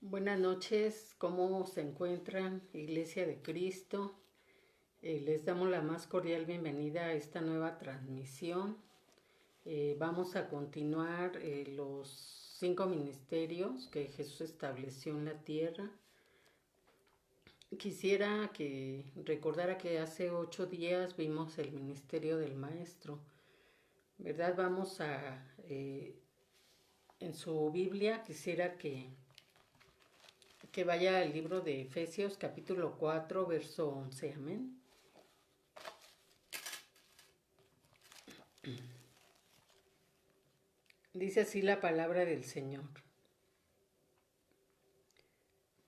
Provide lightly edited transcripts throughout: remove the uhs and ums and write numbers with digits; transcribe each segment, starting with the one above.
Buenas noches, ¿cómo se encuentran, Iglesia de Cristo? Les damos la más cordial bienvenida a esta nueva transmisión. Vamos a continuar los 5 ministerios que Jesús estableció en la tierra. Quisiera que recordara que hace 8 días vimos el ministerio del Maestro, ¿verdad? En su Biblia, quisiera que vaya al libro de Efesios capítulo 4, verso 11, amén. Dice así la palabra del Señor.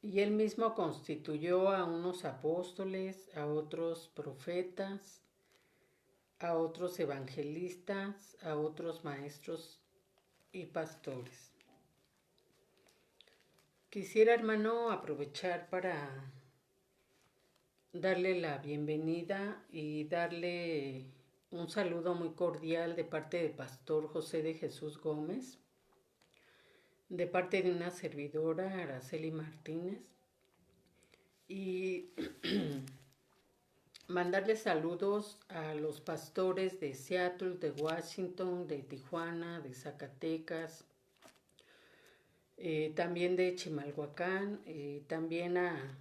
Y él mismo constituyó a unos apóstoles, a otros profetas, a otros evangelistas, a otros maestros y pastores. Quisiera, hermano, aprovechar para darle la bienvenida y darle un saludo muy cordial de parte del pastor José de Jesús Gómez, de parte de una servidora, Araceli Martínez, y mandarle saludos a los pastores de Seattle, de Washington, de Tijuana, de Zacatecas, también de Chimalhuacán, también a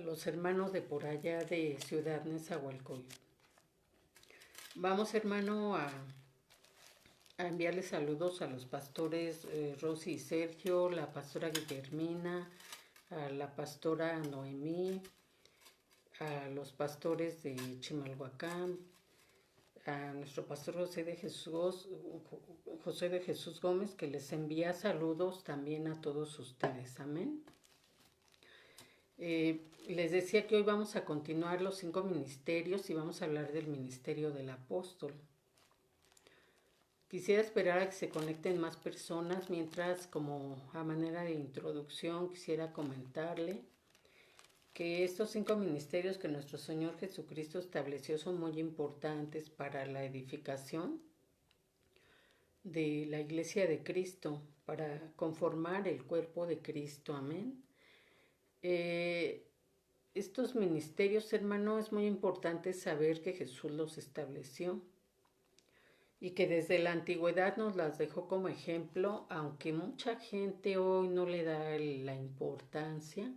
los hermanos de por allá de Ciudad Nezahualcóyotl. Vamos, hermano, a enviarle saludos a los pastores Rosy y Sergio, la pastora Guillermina, a la pastora Noemí, a los pastores de Chimalhuacán, a nuestro pastor José de Jesús Gómez, que les envía saludos también a todos ustedes. Amén. Les decía que hoy vamos a continuar los 5 ministerios y vamos a hablar del ministerio del apóstol. Quisiera esperar a que se conecten más personas, mientras, como a manera de introducción, quisiera comentarle que estos 5 ministerios que nuestro Señor Jesucristo estableció son muy importantes para la edificación de la Iglesia de Cristo, para conformar el cuerpo de Cristo. Amén. Estos ministerios, hermano, es muy importante saber que Jesús los estableció y que desde la antigüedad nos las dejó como ejemplo, aunque mucha gente hoy no le da la importancia.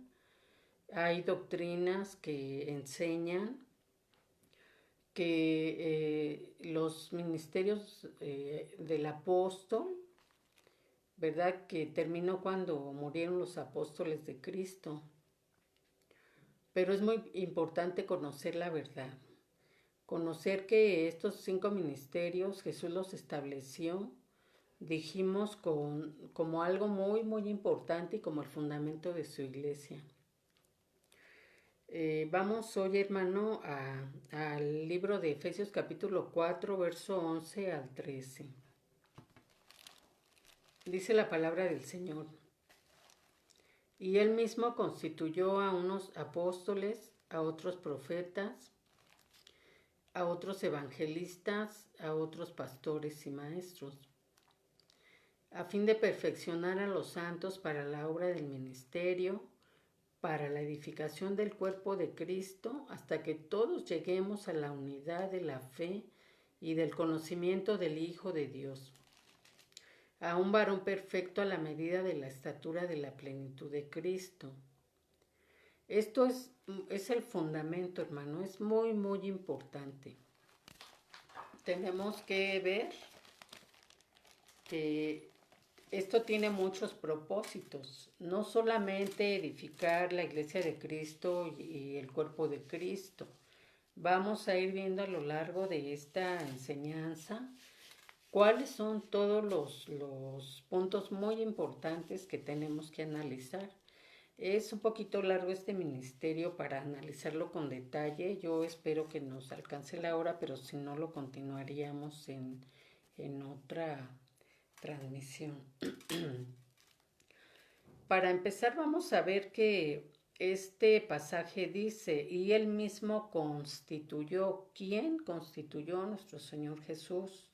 Hay doctrinas que enseñan que los ministerios del apóstol, ¿verdad?, que terminó cuando murieron los apóstoles de Cristo. Pero es muy importante conocer la verdad, conocer que estos 5 ministerios Jesús los estableció, dijimos, como algo muy, muy importante y como el fundamento de su iglesia. Vamos hoy, hermano, al libro de Efesios capítulo 4, verso 11 al 13. Dice la palabra del Señor. Y él mismo constituyó a unos apóstoles, a otros profetas, a otros evangelistas, a otros pastores y maestros, a fin de perfeccionar a los santos para la obra del ministerio, para la edificación del cuerpo de Cristo, hasta que todos lleguemos a la unidad de la fe y del conocimiento del Hijo de Dios, a un varón perfecto a la medida de la estatura de la plenitud de Cristo. Esto es el fundamento, hermano, es muy, muy importante. Tenemos que ver que esto tiene muchos propósitos, no solamente edificar la iglesia de Cristo y el cuerpo de Cristo. Vamos a ir viendo a lo largo de esta enseñanza cuáles son todos los puntos muy importantes que tenemos que analizar. Es un poquito largo este ministerio para analizarlo con detalle. Yo espero que nos alcance la hora, pero si no, lo continuaríamos en otra transmisión. Para empezar, vamos a ver que este pasaje dice, y él mismo constituyó. ¿Quién constituyó? Nuestro Señor Jesús.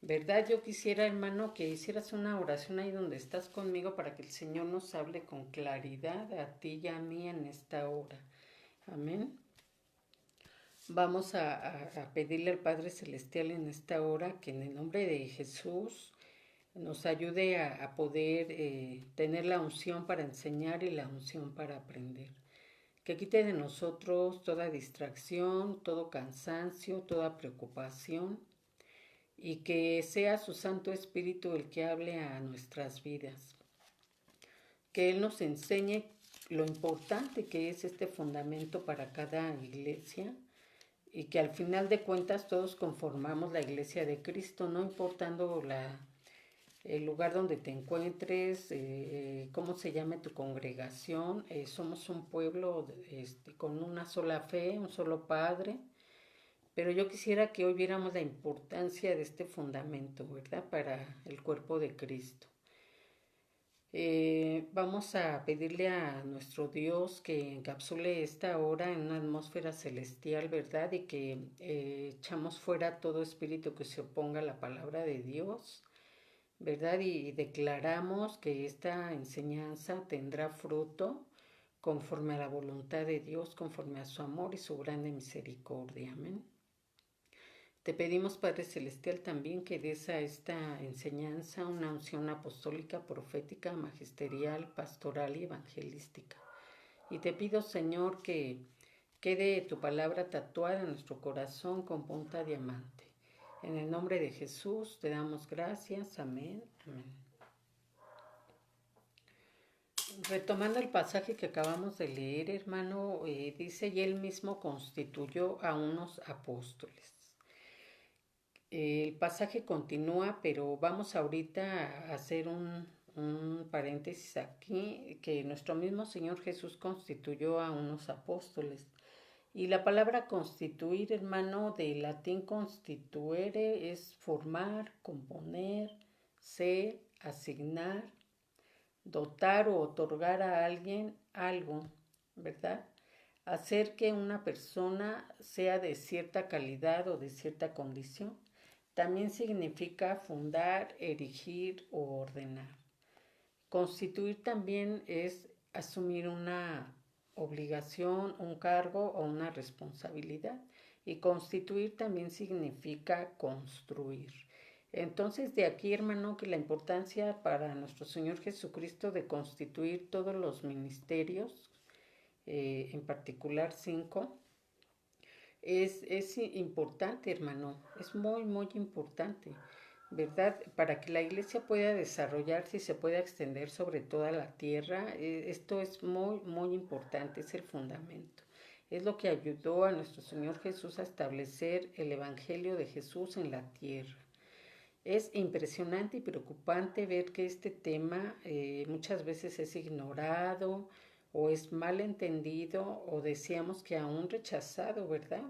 ¿verdad? Yo quisiera, hermano, que hicieras una oración ahí donde estás conmigo para que el Señor nos hable con claridad a ti y a mí en esta hora. Amén. Vamos a pedirle al Padre Celestial en esta hora que en el nombre de Jesús nos ayude a poder tener la unción para enseñar y la unción para aprender. Que quite de nosotros toda distracción, todo cansancio, toda preocupación y que sea su Santo Espíritu el que hable a nuestras vidas. Que Él nos enseñe lo importante que es este fundamento para cada iglesia y que al final de cuentas todos conformamos la iglesia de Cristo, no importando el lugar donde te encuentres, cómo se llame tu congregación. Somos un pueblo con una sola fe, un solo Padre, pero yo quisiera que hoy viéramos la importancia de este fundamento, ¿verdad? Para el cuerpo de Cristo. Vamos a pedirle a nuestro Dios que encapsule esta hora en una atmósfera celestial, ¿verdad? Y que echamos fuera todo espíritu que se oponga a la palabra de Dios, ¿verdad? Y declaramos que esta enseñanza tendrá fruto conforme a la voluntad de Dios, conforme a su amor y su grande misericordia. Amén. Te pedimos, Padre Celestial, también que des a esta enseñanza una unción apostólica, profética, magisterial, pastoral y evangelística. Y te pido, Señor, que quede tu palabra tatuada en nuestro corazón con punta de diamante. En el nombre de Jesús te damos gracias. Amén. Amén. Retomando el pasaje que acabamos de leer, hermano, dice, y él mismo constituyó a unos apóstoles. El pasaje continúa, pero vamos ahorita a hacer un paréntesis aquí, que nuestro mismo Señor Jesús constituyó a unos apóstoles. Y la palabra constituir, hermano, del latín constituere es formar, componer, ser, asignar, dotar o otorgar a alguien algo, ¿verdad? Hacer que una persona sea de cierta calidad o de cierta condición. También significa fundar, erigir o ordenar. Constituir también es asumir una obligación, un cargo o una responsabilidad. Y constituir también significa construir. Entonces, de aquí, hermano, que la importancia para nuestro Señor Jesucristo de constituir todos los ministerios, en particular 5, es importante, hermano, es muy, muy importante, ¿verdad? Para que la iglesia pueda desarrollarse y se pueda extender sobre toda la tierra, esto es muy, muy importante, es el fundamento. Es lo que ayudó a nuestro Señor Jesús a establecer el Evangelio de Jesús en la tierra. Es impresionante y preocupante ver que este tema muchas veces es ignorado o es mal entendido o decíamos que aún rechazado, ¿verdad?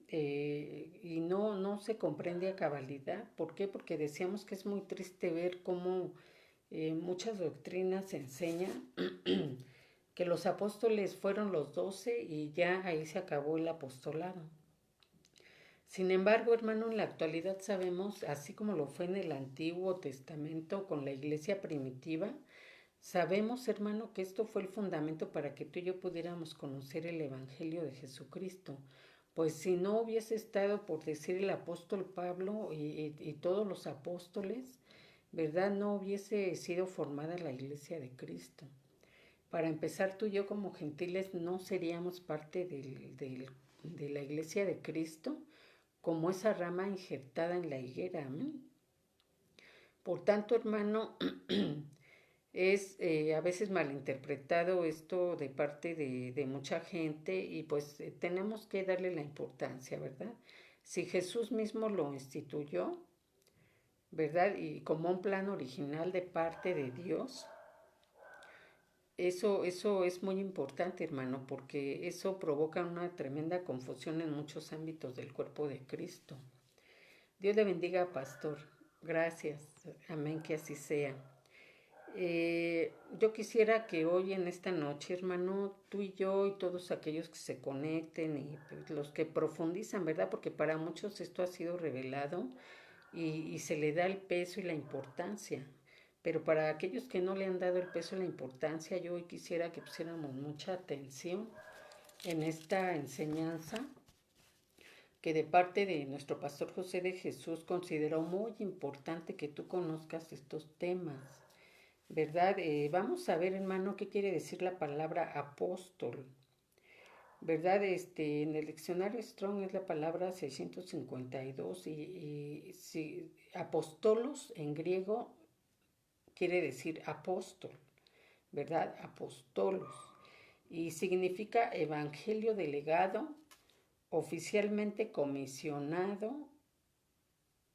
Y no se comprende a cabalidad. ¿Por qué? Porque decíamos que es muy triste ver cómo muchas doctrinas enseñan que los apóstoles fueron los 12 y ya ahí se acabó el apostolado. Sin embargo, hermano, en la actualidad sabemos, así como lo fue en el Antiguo Testamento con la iglesia primitiva, sabemos, hermano, que esto fue el fundamento para que tú y yo pudiéramos conocer el Evangelio de Jesucristo. Pues si no hubiese estado, por decir, el apóstol Pablo y todos los apóstoles, ¿verdad? No hubiese sido formada la iglesia de Cristo. Para empezar, tú y yo como gentiles no seríamos parte de la iglesia de Cristo como esa rama injertada en la higuera. Amén. Por tanto, hermano, es a veces malinterpretado esto de parte de mucha gente y pues tenemos que darle la importancia, ¿verdad? Si Jesús mismo lo instituyó, ¿verdad? Y como un plan original de parte de Dios, eso es muy importante, hermano, porque eso provoca una tremenda confusión en muchos ámbitos del cuerpo de Cristo. Dios le bendiga, pastor. Gracias. Amén, que así sea. Yo quisiera que hoy en esta noche, hermano, tú y yo y todos aquellos que se conecten y pues, los que profundizan, ¿verdad? Porque para muchos esto ha sido revelado y se le da el peso y la importancia. Pero para aquellos que no le han dado el peso y la importancia, yo hoy quisiera que pusiéramos mucha atención en esta enseñanza que de parte de nuestro pastor José de Jesús consideró muy importante que tú conozcas estos temas, ¿verdad? Vamos a ver, hermano, qué quiere decir la palabra apóstol, ¿verdad? En el diccionario Strong es la palabra 652 y si, apostolos en griego quiere decir apóstol, ¿verdad? Apostolos. Y significa evangelio delegado, oficialmente comisionado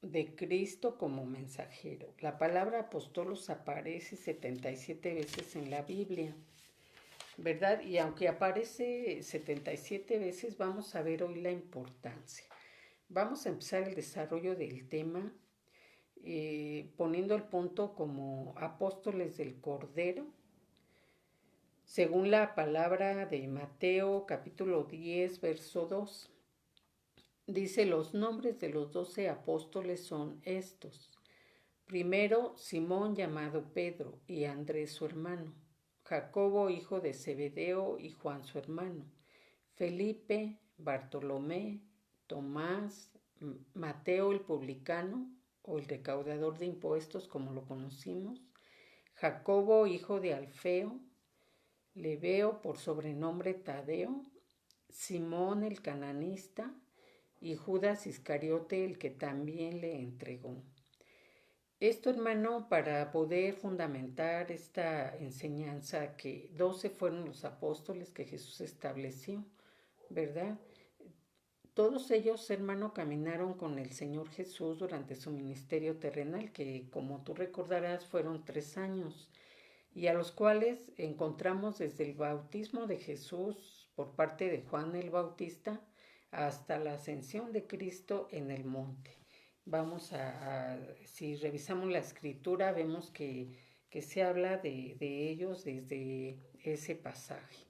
de Cristo como mensajero. La palabra apostolos aparece 77 veces en la Biblia, ¿verdad? Y aunque aparece 77 veces, vamos a ver hoy la importancia. Vamos a empezar el desarrollo del tema poniendo el punto como apóstoles del Cordero, según la palabra de Mateo capítulo 10, verso 2. Dice, los nombres de los 12 apóstoles son estos. Primero, Simón llamado Pedro y Andrés su hermano, Jacobo hijo de Zebedeo y Juan su hermano, Felipe, Bartolomé, Tomás, Mateo el publicano o el recaudador de impuestos como lo conocimos, Jacobo hijo de Alfeo, Lebeo por sobrenombre Tadeo, Simón el cananista y Judas Iscariote el que también le entregó. Esto, hermano, para poder fundamentar esta enseñanza que 12 fueron los apóstoles que Jesús estableció, ¿verdad? Todos ellos, hermano, caminaron con el Señor Jesús durante su ministerio terrenal, que como tú recordarás fueron 3 años, y a los cuales encontramos desde el bautismo de Jesús por parte de Juan el Bautista hasta la ascensión de Cristo en el monte. Vamos si revisamos la escritura, vemos que se habla de ellos desde ese pasaje.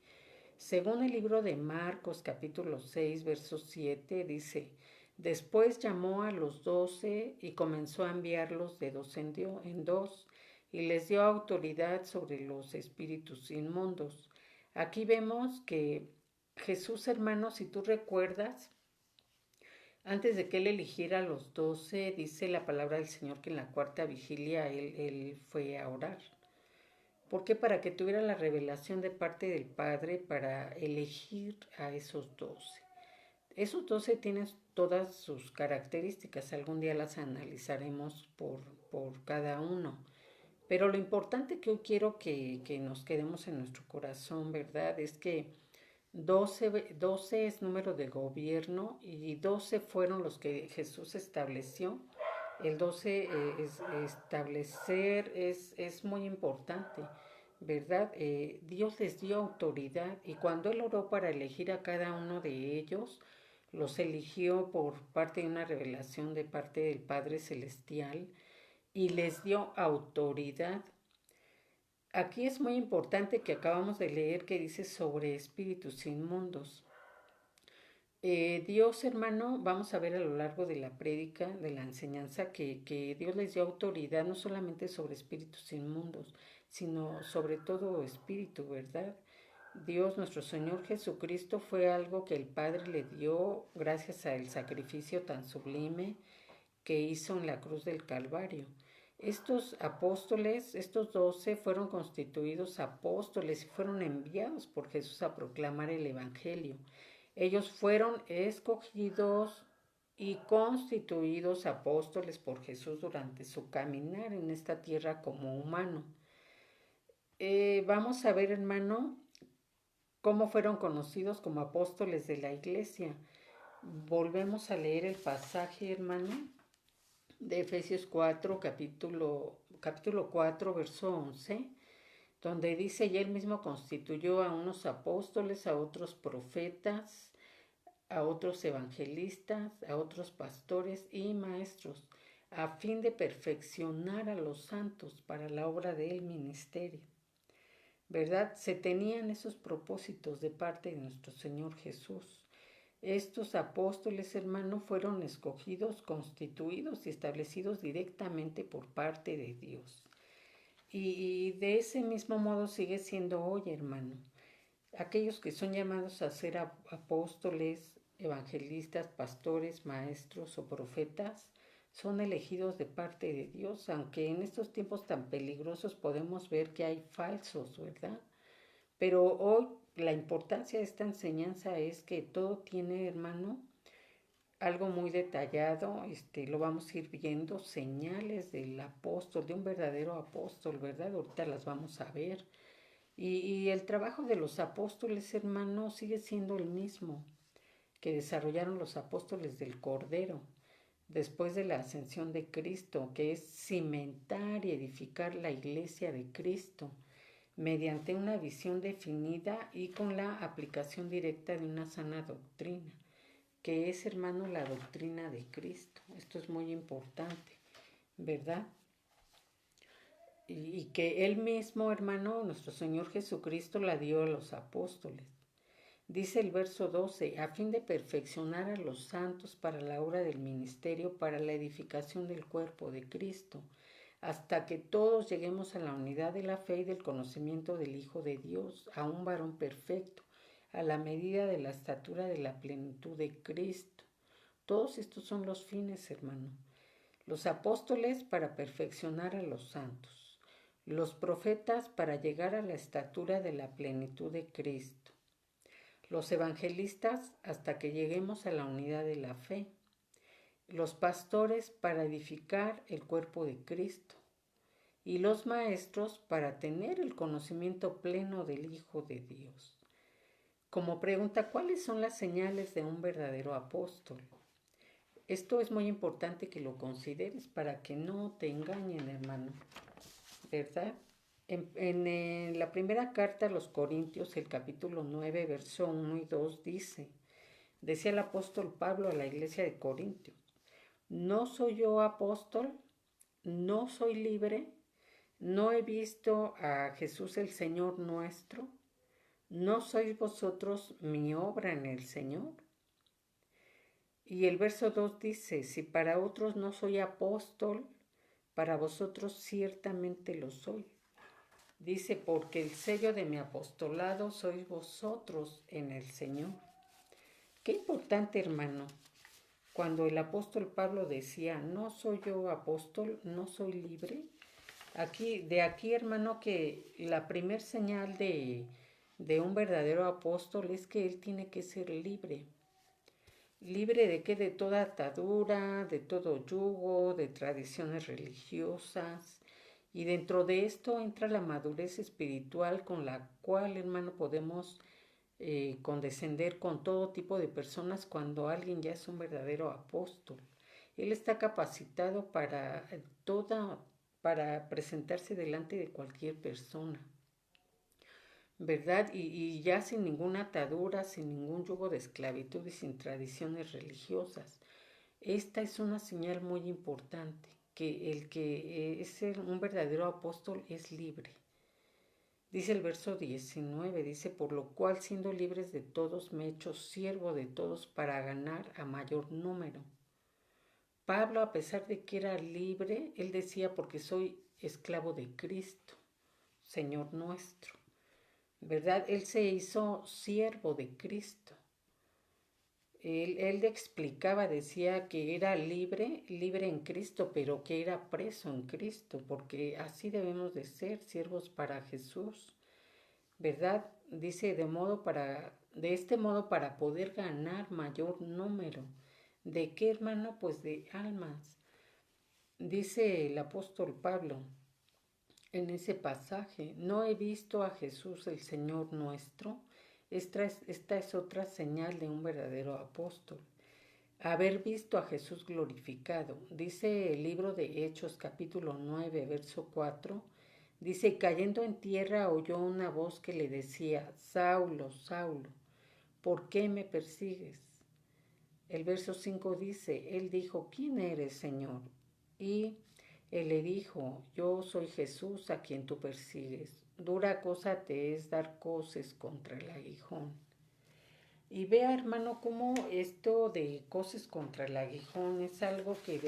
Según el libro de Marcos capítulo 6, verso 7, dice, después llamó a los 12 y comenzó a enviarlos de dos en dos y les dio autoridad sobre los espíritus inmundos. Aquí vemos que Jesús, hermano, si tú recuerdas, antes de que él eligiera a los 12, dice la palabra del Señor que en la cuarta vigilia él fue a orar. ¿Por qué? Para que tuviera la revelación de parte del Padre para elegir a esos 12. Esos 12 tienen todas sus características, algún día las analizaremos por cada uno. Pero lo importante que hoy quiero que nos quedemos en nuestro corazón, ¿verdad? Es que 12 es número de gobierno y 12 fueron los que Jesús estableció. El 12 establecer es muy importante, ¿verdad? Dios les dio autoridad y cuando Él oró para elegir a cada uno de ellos, los eligió por parte de una revelación de parte del Padre Celestial y les dio autoridad. Aquí es muy importante que acabamos de leer que dice sobre espíritus inmundos. Dios, hermano, vamos a ver a lo largo de la prédica, de la enseñanza, que Dios les dio autoridad no solamente sobre espíritus inmundos, sino sobre todo espíritu, ¿verdad? Dios, nuestro Señor Jesucristo, fue algo que el Padre le dio gracias al sacrificio tan sublime que hizo en la cruz del Calvario. Estos apóstoles, estos 12, fueron constituidos apóstoles y fueron enviados por Jesús a proclamar el Evangelio. Ellos fueron escogidos y constituidos apóstoles por Jesús durante su caminar en esta tierra como humano. Vamos a ver, hermano, cómo fueron conocidos como apóstoles de la iglesia. Volvemos a leer el pasaje, hermano, de Efesios 4, capítulo 4, verso 11, donde dice, y él mismo constituyó a unos apóstoles, a otros profetas, a otros evangelistas, a otros pastores y maestros, a fin de perfeccionar a los santos para la obra del ministerio. ¿Verdad? Se tenían esos propósitos de parte de nuestro Señor Jesús. Estos apóstoles, hermano, fueron escogidos, constituidos y establecidos directamente por parte de Dios. Y de ese mismo modo sigue siendo hoy, hermano. Aquellos que son llamados a ser apóstoles, evangelistas, pastores, maestros o profetas, son elegidos de parte de Dios, aunque en estos tiempos tan peligrosos podemos ver que hay falsos, ¿verdad? Pero hoy la importancia de esta enseñanza es que todo tiene, hermano, algo muy detallado, lo vamos a ir viendo, señales del apóstol, de un verdadero apóstol, ¿verdad? Ahorita las vamos a ver. Y el trabajo de los apóstoles, hermano, sigue siendo el mismo que desarrollaron los apóstoles del Cordero después de la ascensión de Cristo, que es cimentar y edificar la iglesia de Cristo mediante una visión definida y con la aplicación directa de una sana doctrina, que es, hermano, la doctrina de Cristo. Esto es muy importante, ¿verdad? Y que Él mismo, hermano, nuestro Señor Jesucristo, la dio a los apóstoles. Dice el verso 12, a fin de perfeccionar a los santos para la obra del ministerio, para la edificación del cuerpo de Cristo, hasta que todos lleguemos a la unidad de la fe y del conocimiento del Hijo de Dios, a un varón perfecto, a la medida de la estatura de la plenitud de Cristo. Todos estos son los fines, hermano. Los apóstoles para perfeccionar a los santos, los profetas para llegar a la estatura de la plenitud de Cristo, los evangelistas hasta que lleguemos a la unidad de la fe, los pastores para edificar el cuerpo de Cristo y los maestros para tener el conocimiento pleno del Hijo de Dios. Como pregunta, ¿cuáles son las señales de un verdadero apóstol? Esto es muy importante que lo consideres para que no te engañen, hermano, ¿verdad? En la primera carta a los Corintios, el capítulo 9, verso 1 y 2 decía el apóstol Pablo a la iglesia de Corintios, ¿no soy yo apóstol? ¿No soy libre? ¿No he visto a Jesús el Señor nuestro? ¿No sois vosotros mi obra en el Señor? Y el verso 2 dice, si para otros no soy apóstol, para vosotros ciertamente lo soy. Dice, porque el sello de mi apostolado sois vosotros en el Señor. Qué importante, hermano, cuando el apóstol Pablo decía, no soy yo apóstol, no soy libre. De aquí, hermano, que la primer señal de un verdadero apóstol es que él tiene que ser libre. ¿Libre de qué? De toda atadura, de todo yugo, de tradiciones religiosas. Y dentro de esto entra la madurez espiritual con la cual, hermano, podemos condescender con todo tipo de personas cuando alguien ya es un verdadero apóstol. Él está capacitado para presentarse delante de cualquier persona, ¿verdad? Y ya sin ninguna atadura, sin ningún yugo de esclavitud y sin tradiciones religiosas. Esta es una señal muy importante, que el que es un verdadero apóstol es libre. Dice el verso 19, dice, por lo cual siendo libres de todos me he hecho siervo de todos para ganar a mayor número. Pablo, a pesar de que era libre, él decía, porque soy esclavo de Cristo, Señor nuestro. ¿Verdad? Él se hizo siervo de Cristo. Él explicaba, decía que era libre en Cristo, pero que era preso en Cristo, porque así debemos de ser, siervos para Jesús, ¿verdad? Dice de este modo para poder ganar mayor número. ¿De qué, hermano? Pues de almas. Dice el apóstol Pablo en ese pasaje, no he visto a Jesús el Señor nuestro. Esta es otra señal de un verdadero apóstol. Haber visto a Jesús glorificado. Dice el libro de Hechos capítulo 9, verso 4. Dice, cayendo en tierra oyó una voz que le decía, Saulo, Saulo, ¿por qué me persigues? El verso 5 dice, él dijo, ¿quién eres, Señor? Y él le dijo, yo soy Jesús a quien tú persigues. Dura cosa te es dar coces contra el aguijón. Y vea, hermano, cómo esto de coces contra el aguijón es algo que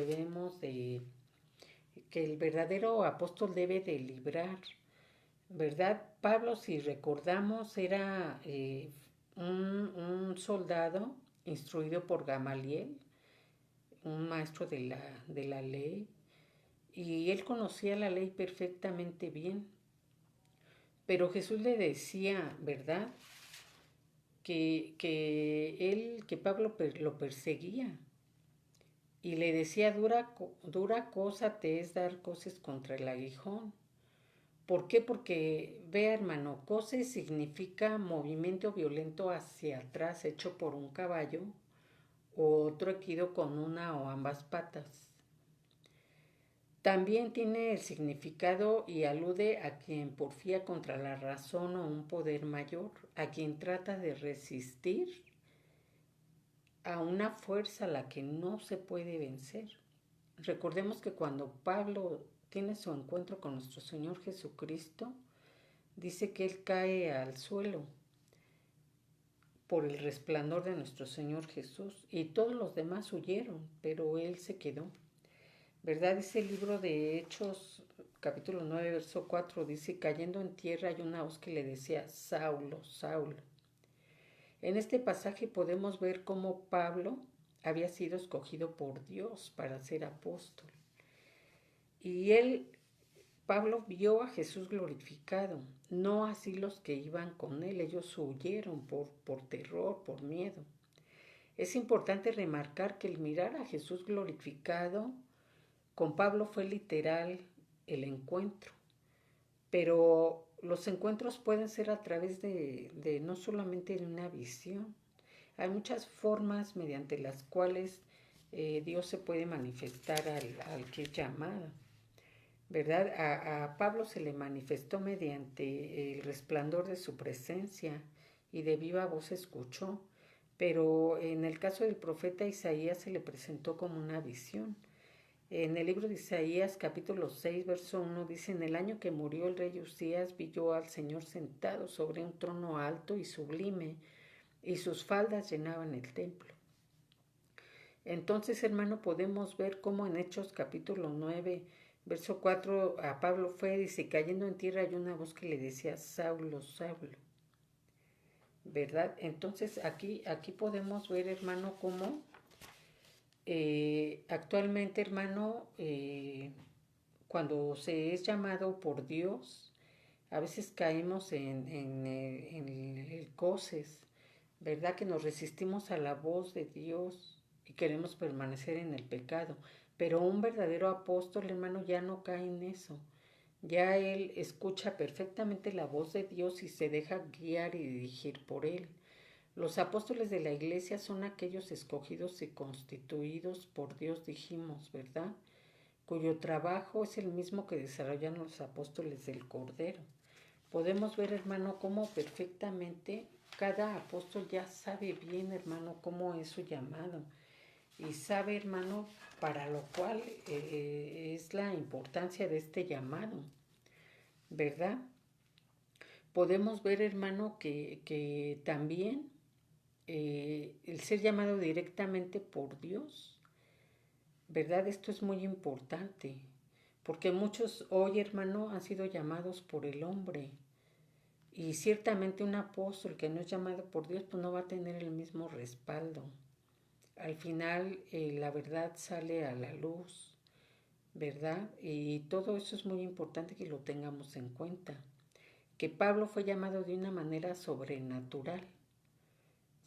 que el verdadero apóstol debe de librar, ¿verdad? Pablo, si recordamos, era un soldado instruido por Gamaliel, un maestro de la ley, y él conocía la ley perfectamente bien. Pero Jesús le decía, ¿verdad? Que Pablo lo perseguía y le decía, dura cosa te es dar coces contra el aguijón. ¿Por qué? Porque, vea hermano, coces significa movimiento violento hacia atrás hecho por un caballo o otro equido con una o ambas patas. También tiene el significado y alude a quien porfía contra la razón o un poder mayor, a quien trata de resistir a una fuerza a la que no se puede vencer. Recordemos que cuando Pablo tiene su encuentro con nuestro Señor Jesucristo, dice que él cae al suelo por el resplandor de nuestro Señor Jesús y todos los demás huyeron, pero él se quedó. ¿Verdad? Dice el libro de Hechos, capítulo 9, verso 4, dice, cayendo en tierra hay una voz que le decía, Saulo, Saulo. En este pasaje podemos ver cómo Pablo había sido escogido por Dios para ser apóstol. Y Pablo vio a Jesús glorificado, no así los que iban con él, ellos huyeron por terror, por miedo. Es importante remarcar que el mirar a Jesús glorificado con Pablo fue literal el encuentro, pero los encuentros pueden ser a través de no solamente de una visión. Hay muchas formas mediante las cuales Dios se puede manifestar al que es llamado, ¿verdad? A Pablo se le manifestó mediante el resplandor de su presencia y de viva voz escuchó, pero en el caso del profeta Isaías se le presentó como una visión. En el libro de Isaías, capítulo 6, verso 1, dice, en el año que murió el rey Usías, vi yo al Señor sentado sobre un trono alto y sublime, y sus faldas llenaban el templo. Entonces, hermano, podemos ver cómo en Hechos, capítulo 9, verso 4, a Pablo fue, dice, cayendo en tierra hay una voz que le decía, Saulo, Saulo, ¿verdad? Entonces, aquí podemos ver, hermano, cómo actualmente, hermano, cuando se es llamado por Dios, a veces caemos en el coces, ¿verdad? Que nos resistimos a la voz de Dios y queremos permanecer en el pecado. Pero un verdadero apóstol, hermano, ya no cae en eso. Ya él escucha perfectamente la voz de Dios y se deja guiar y dirigir por él. Los apóstoles de la iglesia son aquellos escogidos y constituidos por Dios, dijimos, ¿verdad? Cuyo trabajo es el mismo que desarrollan los apóstoles del Cordero. Podemos ver, hermano, cómo perfectamente cada apóstol ya sabe bien, hermano, cómo es su llamado. Y sabe, hermano, para lo cual es la importancia de este llamado, ¿verdad? Podemos ver, hermano, que también el ser llamado directamente por Dios, ¿verdad? Esto es muy importante, porque muchos hoy, hermano, han sido llamados por el hombre. Y ciertamente un apóstol que no es llamado por Dios, pues no va a tener el mismo respaldo. Al final la verdad sale a la luz, ¿verdad? Y todo eso es muy importante que lo tengamos en cuenta. Que Pablo fue llamado de una manera sobrenatural.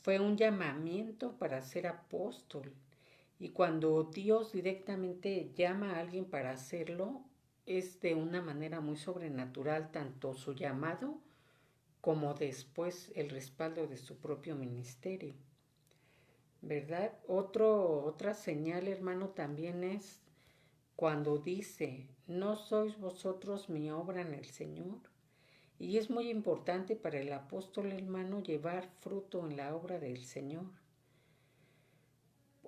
Fue un llamamiento para ser apóstol. Y cuando Dios directamente llama a alguien para hacerlo, es de una manera muy sobrenatural, tanto su llamado como después el respaldo de su propio ministerio. ¿Verdad? Otra señal, hermano, también es cuando dice, no sois vosotros mi obra en el Señor. Y es muy importante para el apóstol, hermano, llevar fruto en la obra del Señor.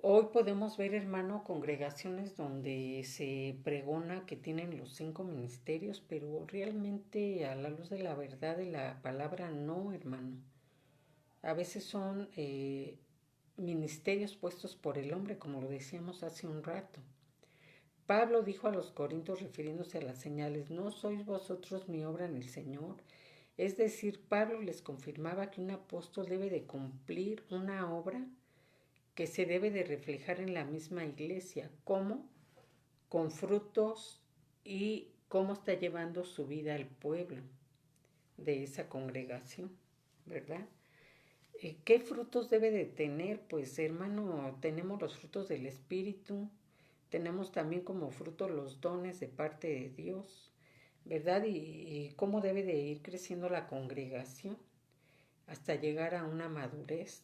Hoy podemos ver, hermano, congregaciones donde se pregona que tienen los 5 ministerios, pero realmente a la luz de la verdad de la palabra no, hermano. A veces son ministerios puestos por el hombre, como lo decíamos hace un rato. Pablo dijo a los corintios refiriéndose a las señales, ¿no sois vosotros mi obra en el Señor? Es decir, Pablo les confirmaba que un apóstol debe de cumplir una obra que se debe de reflejar en la misma iglesia. ¿Cómo? Con frutos y cómo está llevando su vida al pueblo de esa congregación, ¿verdad? ¿Qué frutos debe de tener? Pues hermano, tenemos los frutos del Espíritu, tenemos también como fruto los dones de parte de Dios, ¿verdad? Y cómo debe de ir creciendo la congregación hasta llegar a una madurez.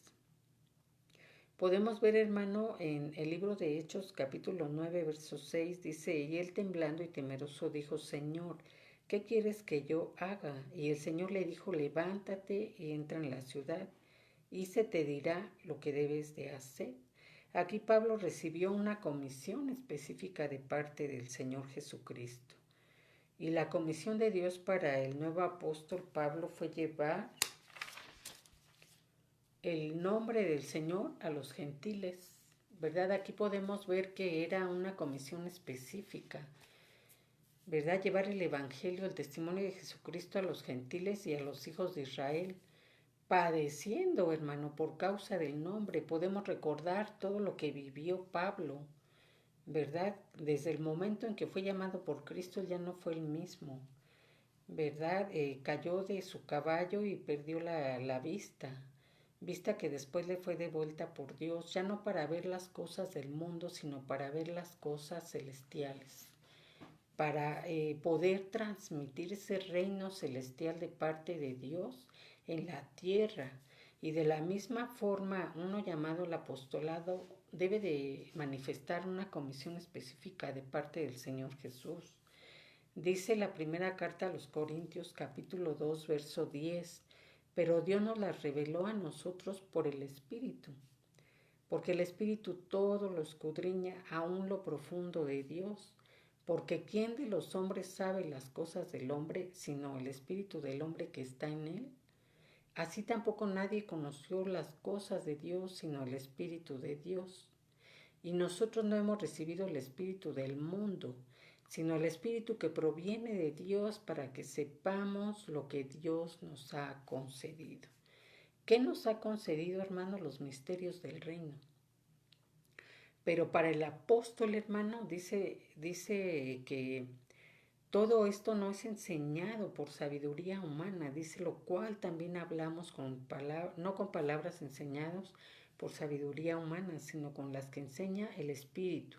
Podemos ver, hermano, en el libro de Hechos, capítulo 9, verso 6, dice, y él temblando y temeroso dijo, Señor, ¿qué quieres que yo haga? Y el Señor le dijo, levántate y entra en la ciudad y se te dirá lo que debes de hacer. Aquí Pablo recibió una comisión específica de parte del Señor Jesucristo. Y la comisión de Dios para el nuevo apóstol Pablo fue llevar el nombre del Señor a los gentiles, ¿verdad? Aquí podemos ver que era una comisión específica, ¿verdad? Llevar el Evangelio, el testimonio de Jesucristo a los gentiles y a los hijos de Israel, padeciendo, hermano, por causa del nombre. Podemos recordar todo lo que vivió Pablo, ¿verdad? Desde el momento en que fue llamado por Cristo, él ya no fue el mismo, ¿verdad? Cayó de su caballo y perdió la vista que después le fue devuelta por Dios, ya no para ver las cosas del mundo, sino para ver las cosas celestiales, para poder transmitir ese reino celestial de parte de Dios en la tierra. Y de la misma forma, uno llamado el apostolado debe de manifestar una comisión específica de parte del Señor Jesús. Dice la primera carta a los Corintios, capítulo 2, verso 10, pero Dios nos las reveló a nosotros por el Espíritu, porque el Espíritu todo lo escudriña, aún lo profundo de Dios, porque ¿quién de los hombres sabe las cosas del hombre, sino el Espíritu del hombre que está en él? Así tampoco nadie conoció las cosas de Dios, sino el Espíritu de Dios. Y nosotros no hemos recibido el Espíritu del mundo, sino el Espíritu que proviene de Dios para que sepamos lo que Dios nos ha concedido. ¿Qué nos ha concedido, hermano? Los misterios del reino. Pero para el apóstol, hermano, dice que todo esto no es enseñado por sabiduría humana, dice, lo cual también hablamos no con palabras enseñadas por sabiduría humana, sino con las que enseña el Espíritu,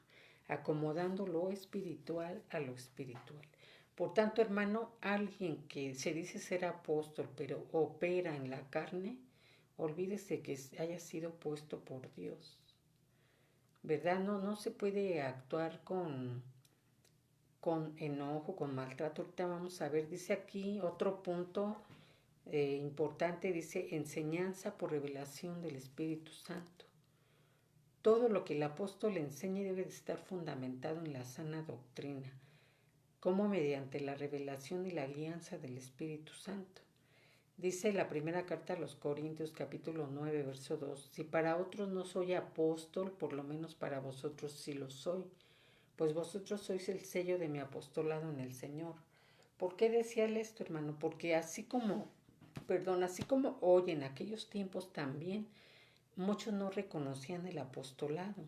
acomodando lo espiritual a lo espiritual. Por tanto, hermano, alguien que se dice ser apóstol, pero opera en la carne, olvídese que haya sido puesto por Dios, ¿verdad? No se puede actuar con enojo, con maltrato. Ahorita vamos a ver, dice aquí otro punto importante, dice enseñanza por revelación del Espíritu Santo. Todo lo que el apóstol enseña debe de estar fundamentado en la sana doctrina, como mediante la revelación y la guianza del Espíritu Santo. Dice la primera carta a los Corintios, capítulo 9, verso 2, si para otros no soy apóstol, por lo menos para vosotros sí lo soy, pues vosotros sois el sello de mi apostolado en el Señor. ¿Por qué decía él esto, hermano? Porque así como hoy en aquellos tiempos también, muchos no reconocían el apostolado,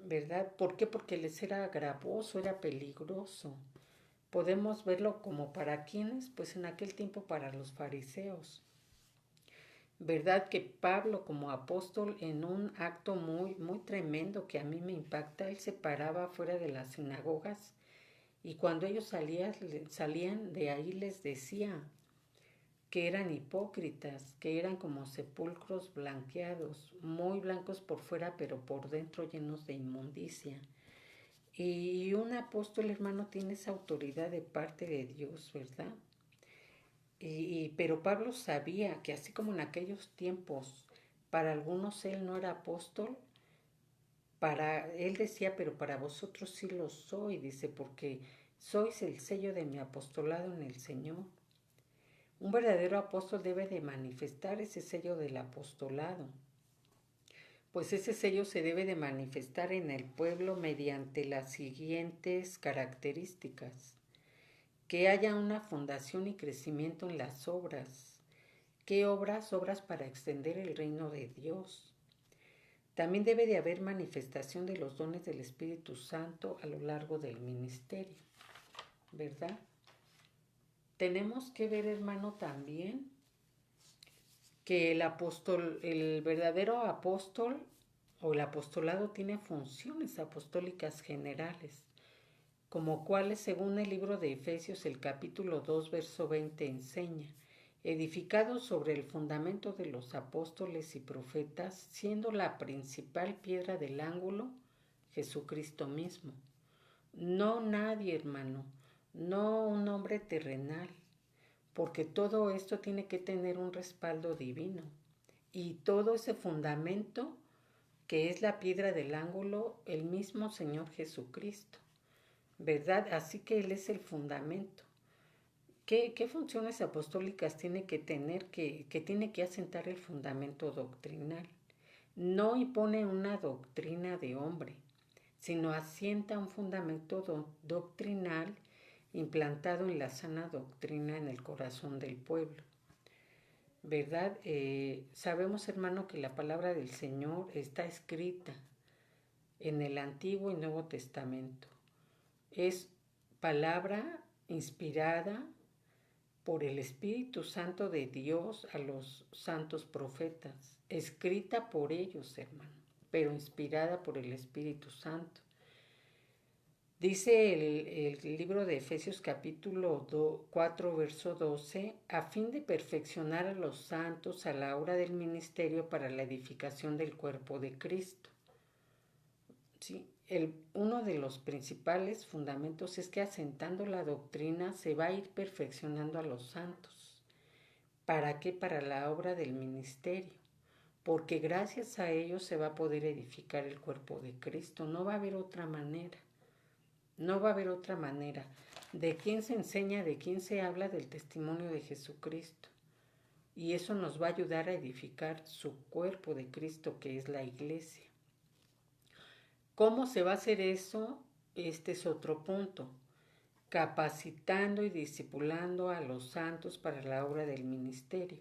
¿verdad? ¿Por qué? Porque les era gravoso, era peligroso. Podemos verlo como para quienes, pues en aquel tiempo para los fariseos. ¿Verdad que Pablo como apóstol en un acto muy, muy tremendo que a mí me impacta, él se paraba fuera de las sinagogas y cuando ellos salían de ahí les decía que eran hipócritas, que eran como sepulcros blanqueados, muy blancos por fuera pero por dentro llenos de inmundicia? Y un apóstol, hermano, tiene esa autoridad de parte de Dios, ¿verdad? Pero Pablo sabía que así como en aquellos tiempos para algunos él no era apóstol, él decía, pero para vosotros sí lo soy, dice, porque sois el sello de mi apostolado en el Señor. Un verdadero apóstol debe de manifestar ese sello del apostolado, pues ese sello se debe de manifestar en el pueblo mediante las siguientes características: que haya una fundación y crecimiento en las obras. ¿Qué obras? Obras para extender el reino de Dios. También debe de haber manifestación de los dones del Espíritu Santo a lo largo del ministerio, ¿verdad? Tenemos que ver, hermano, también que el verdadero apóstol o el apostolado tiene funciones apostólicas generales, como cuales, según el libro de Efesios, el capítulo 2, verso 20 enseña: edificados sobre el fundamento de los apóstoles y profetas, siendo la principal piedra del ángulo Jesucristo mismo. No nadie, hermano, no un hombre terrenal, porque todo esto tiene que tener un respaldo divino. Y todo ese fundamento, que es la piedra del ángulo, el mismo Señor Jesucristo, ¿verdad? Así que Él es el fundamento. ¿Qué funciones apostólicas tiene que tener? Que tiene que asentar el fundamento doctrinal. No impone una doctrina de hombre, sino asienta un fundamento doctrinal implantado en la sana doctrina en el corazón del pueblo, ¿verdad? Sabemos, hermano, que la palabra del Señor está escrita en el Antiguo y Nuevo Testamento. Es palabra inspirada por el Espíritu Santo de Dios a los santos profetas, escrita por ellos, hermano, pero inspirada por el Espíritu Santo. Dice el libro de Efesios capítulo 4, verso 12, a fin de perfeccionar a los santos a la hora del ministerio para la edificación del cuerpo de Cristo. ¿Sí? Uno de los principales fundamentos es que asentando la doctrina se va a ir perfeccionando a los santos. ¿Para qué? Para la obra del ministerio. Porque gracias a ellos se va a poder edificar el cuerpo de Cristo. No va a haber otra manera. No va a haber otra manera. ¿De quién se enseña, de quién se habla? Del testimonio de Jesucristo. Y eso nos va a ayudar a edificar su cuerpo de Cristo, que es la iglesia. ¿Cómo se va a hacer eso? Este es otro punto. Capacitando y discipulando a los santos para la obra del ministerio.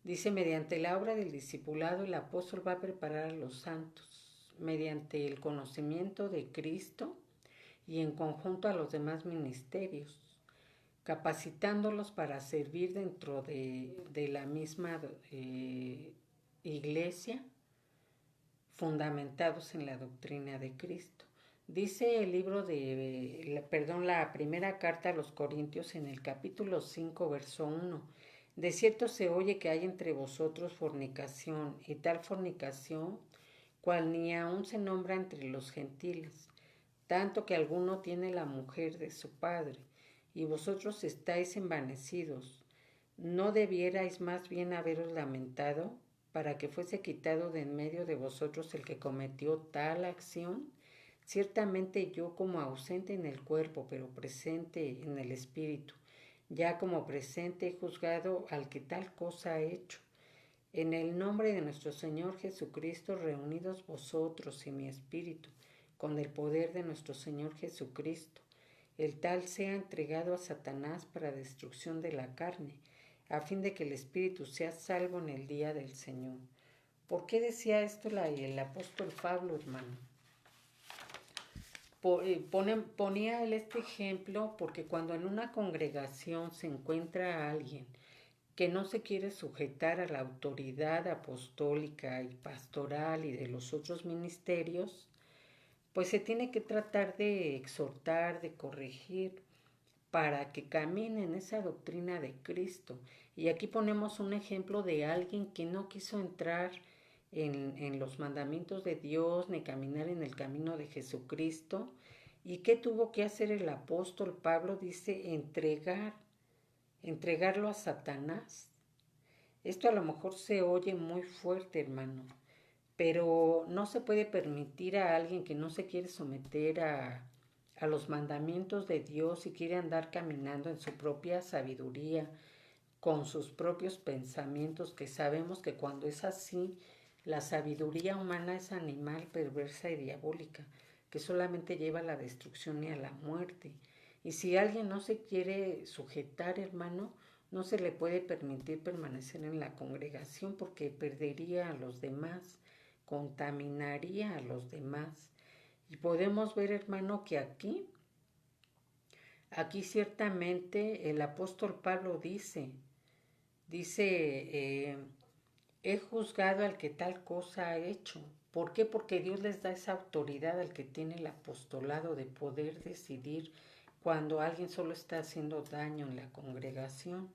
Dice, mediante la obra del discipulado, el apóstol va a preparar a los santos, mediante el conocimiento de Cristo y en conjunto a los demás ministerios, capacitándolos para servir dentro de la misma iglesia, fundamentados en la doctrina de Cristo. Dice el libro la primera carta a los Corintios en el capítulo 5, verso 1, de cierto se oye que hay entre vosotros fornicación, y tal fornicación, cual ni aun se nombra entre los gentiles, tanto que alguno tiene la mujer de su padre, y vosotros estáis envanecidos. ¿No debierais más bien haberos lamentado para que fuese quitado de en medio de vosotros el que cometió tal acción? Ciertamente yo, como ausente en el cuerpo, pero presente en el espíritu, ya como presente he juzgado al que tal cosa ha hecho. En el nombre de nuestro Señor Jesucristo, reunidos vosotros y mi espíritu, con el poder de nuestro Señor Jesucristo, el tal sea entregado a Satanás para destrucción de la carne, a fin de que el espíritu sea salvo en el día del Señor. ¿Por qué decía esto el apóstol Pablo, hermano? Ponía él este ejemplo porque cuando en una congregación se encuentra a alguien que no se quiere sujetar a la autoridad apostólica y pastoral y de los otros ministerios, pues se tiene que tratar de exhortar, de corregir, para que camine en esa doctrina de Cristo. Y aquí ponemos un ejemplo de alguien que no quiso entrar en los mandamientos de Dios, ni caminar en el camino de Jesucristo. ¿Y qué tuvo que hacer el apóstol Pablo? Dice, entregarlo a Satanás. Esto a lo mejor se oye muy fuerte, hermano, pero no se puede permitir a alguien que no se quiere someter a los mandamientos de Dios y quiere andar caminando en su propia sabiduría, con sus propios pensamientos, que sabemos que cuando es así, la sabiduría humana es animal, perversa y diabólica, que solamente lleva a la destrucción y a la muerte. Y si alguien no se quiere sujetar, hermano, no se le puede permitir permanecer en la congregación porque perdería a los demás, contaminaría a los demás. Y podemos ver, hermano, que aquí ciertamente el apóstol Pablo dice, he juzgado al que tal cosa ha hecho. ¿Por qué? Porque Dios les da esa autoridad al que tiene el apostolado de poder decidir cuando alguien solo está haciendo daño en la congregación.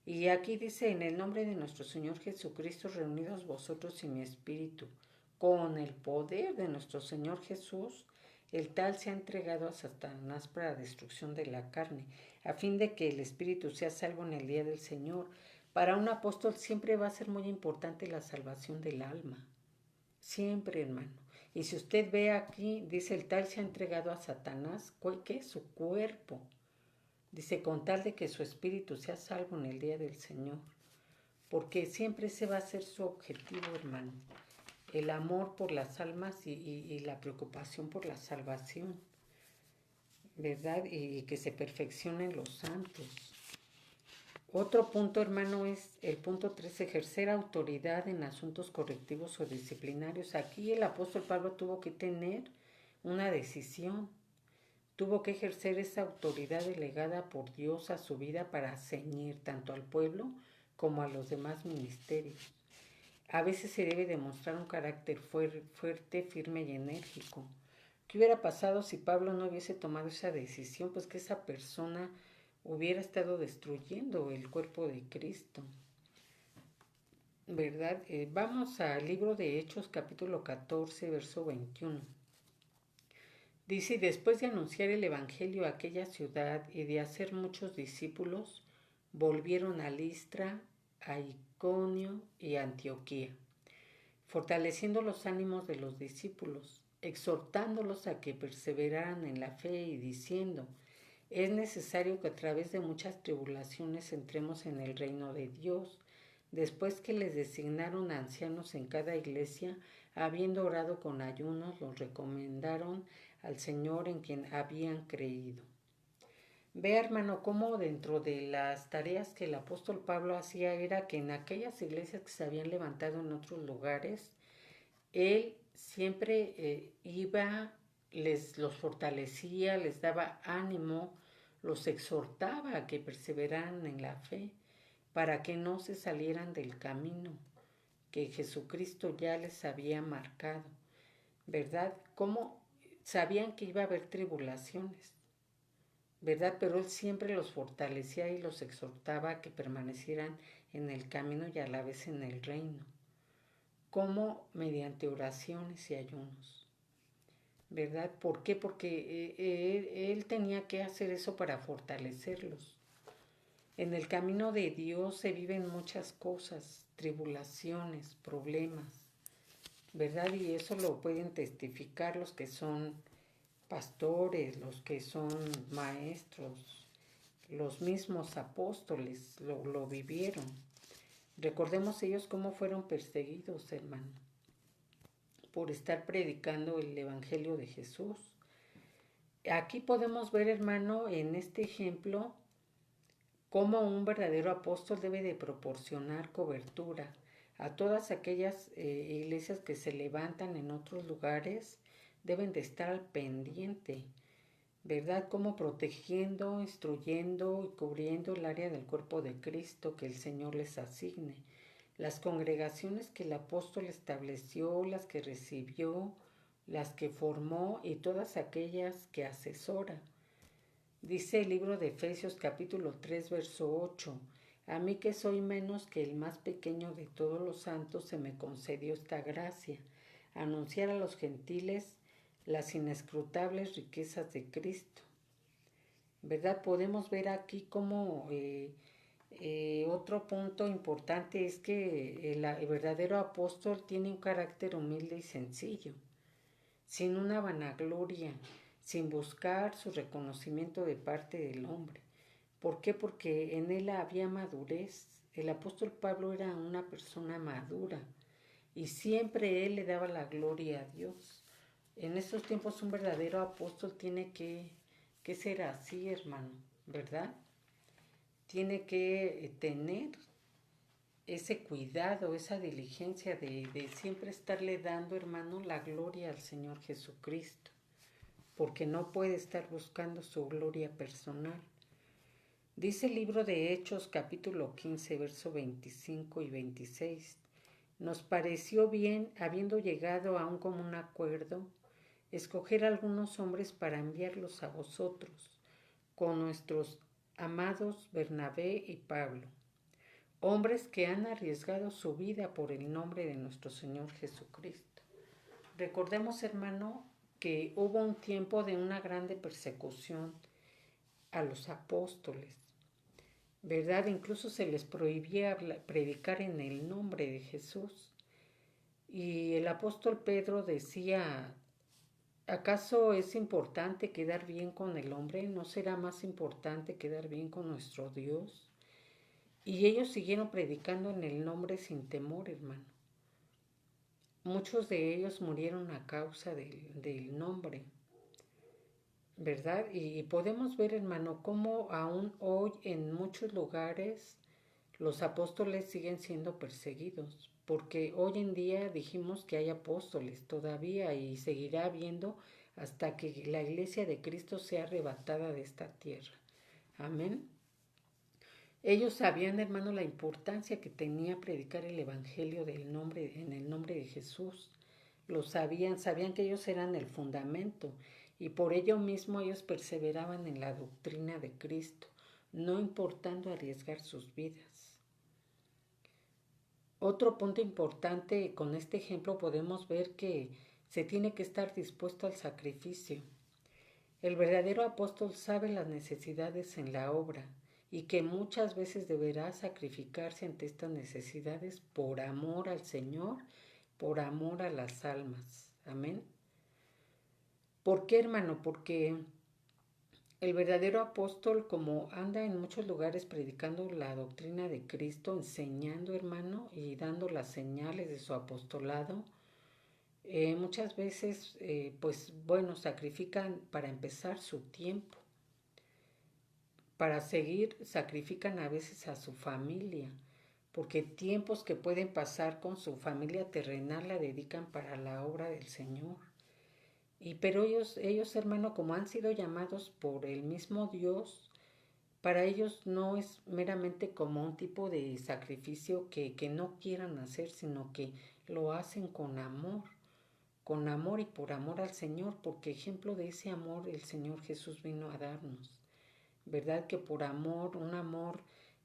Y aquí dice, en el nombre de nuestro Señor Jesucristo, reunidos vosotros y mi espíritu, con el poder de nuestro Señor Jesús, el tal se ha entregado a Satanás para destrucción de la carne, a fin de que el espíritu sea salvo en el día del Señor. Para un apóstol siempre va a ser muy importante la salvación del alma. Siempre, hermano. Y si usted ve aquí, dice, el tal se ha entregado a Satanás, ¿qué es su cuerpo? Dice, con tal de que su espíritu sea salvo en el día del Señor. Porque siempre ese va a ser su objetivo, hermano. El amor por las almas y la preocupación por la salvación, ¿verdad? Y que se perfeccionen los santos. Otro punto, hermano, es el punto 3, ejercer autoridad en asuntos correctivos o disciplinarios. Aquí el apóstol Pablo tuvo que tener una decisión. Tuvo que ejercer esa autoridad delegada por Dios a su vida para ceñir tanto al pueblo como a los demás ministerios. A veces se debe demostrar un carácter fuerte, firme y enérgico. ¿Qué hubiera pasado si Pablo no hubiese tomado esa decisión? Pues que esa persona hubiera estado destruyendo el cuerpo de Cristo, ¿verdad? Vamos al libro de Hechos, capítulo 14, verso 21. Dice, y después de anunciar el evangelio a aquella ciudad y de hacer muchos discípulos, volvieron a Listra, a Iconio y a Antioquía, fortaleciendo los ánimos de los discípulos, exhortándolos a que perseveraran en la fe y diciendo, es necesario que a través de muchas tribulaciones entremos en el reino de Dios. Después que les designaron ancianos en cada iglesia, habiendo orado con ayunos, los recomendaron al Señor en quien habían creído. Ve, hermano, cómo dentro de las tareas que el apóstol Pablo hacía era que en aquellas iglesias que se habían levantado en otros lugares, él siempre los fortalecía, les daba ánimo, los exhortaba a que perseveraran en la fe, para que no se salieran del camino que Jesucristo ya les había marcado, ¿verdad? Como sabían que iba a haber tribulaciones, ¿verdad? Pero él siempre los fortalecía y los exhortaba a que permanecieran en el camino y a la vez en el reino, como mediante oraciones y ayunos, ¿verdad? ¿Por qué? Porque él tenía que hacer eso para fortalecerlos. En el camino de Dios se viven muchas cosas, tribulaciones, problemas, ¿verdad? Y eso lo pueden testificar los que son pastores, los que son maestros, los mismos apóstoles lo vivieron. Recordemos ellos cómo fueron perseguidos, hermano, por estar predicando el Evangelio de Jesús. Aquí podemos ver, hermano, en este ejemplo, cómo un verdadero apóstol debe de proporcionar cobertura a todas aquellas iglesias que se levantan en otros lugares, deben de estar al pendiente, ¿verdad? Como protegiendo, instruyendo y cubriendo el área del cuerpo de Cristo que el Señor les asigne. Las congregaciones que el apóstol estableció, las que recibió, las que formó y todas aquellas que asesora. Dice el libro de Efesios capítulo 3, verso 8, a mí que soy menos que el más pequeño de todos los santos se me concedió esta gracia, anunciar a los gentiles las inescrutables riquezas de Cristo. ¿Verdad? Podemos ver aquí como otro punto importante es que el verdadero apóstol tiene un carácter humilde y sencillo, sin una vanagloria, sin buscar su reconocimiento de parte del hombre, ¿Por qué? Porque en él había madurez. El apóstol Pablo era una persona madura y siempre él le daba la gloria a Dios. En estos tiempos un verdadero apóstol tiene que ser así, hermano, ¿verdad? Tiene que tener ese cuidado, esa diligencia de siempre estarle dando, hermano, la gloria al Señor Jesucristo, porque no puede estar buscando su gloria personal. Dice el libro de Hechos capítulo 15, verso 25 y 26. Nos pareció bien, habiendo llegado a un común acuerdo, escoger algunos hombres para enviarlos a vosotros, con nuestros amados Bernabé y Pablo, hombres que han arriesgado su vida por el nombre de nuestro Señor Jesucristo. Recordemos, hermano, que hubo un tiempo de una grande persecución a los apóstoles, ¿verdad? Incluso se les prohibía predicar en el nombre de Jesús. Y el apóstol Pedro decía, ¿acaso es importante quedar bien con el hombre? ¿No será más importante quedar bien con nuestro Dios? Y ellos siguieron predicando en el nombre sin temor, hermano. Muchos de ellos murieron a causa del nombre, ¿verdad? Y podemos ver, hermano, cómo aún hoy en muchos lugares los apóstoles siguen siendo perseguidos, porque hoy en día dijimos que hay apóstoles todavía y seguirá habiendo hasta que la iglesia de Cristo sea arrebatada de esta tierra. Amén. Ellos sabían, hermano, la importancia que tenía predicar el evangelio en el nombre de Jesús. Lo sabían que ellos eran el fundamento y por ello mismo ellos perseveraban en la doctrina de Cristo, no importando arriesgar sus vidas. Otro punto importante, con este ejemplo podemos ver que se tiene que estar dispuesto al sacrificio. El verdadero apóstol sabe las necesidades en la obra y que muchas veces deberá sacrificarse ante estas necesidades por amor al Señor, por amor a las almas. Amén. ¿Por qué, hermano? Porque el verdadero apóstol, como anda en muchos lugares predicando la doctrina de Cristo, enseñando, hermano, y dando las señales de su apostolado, muchas veces, pues bueno, sacrifican para empezar su tiempo. Para seguir, sacrifican a veces a su familia, porque tiempos que pueden pasar con su familia terrenal la dedican para la obra del Señor. Pero ellos, hermano, como han sido llamados por el mismo Dios, para ellos no es meramente como un tipo de sacrificio que no quieran hacer, sino que lo hacen con amor y por amor al Señor, porque ejemplo de ese amor el Señor Jesús vino a darnos. ¿Verdad? Que por amor, un amor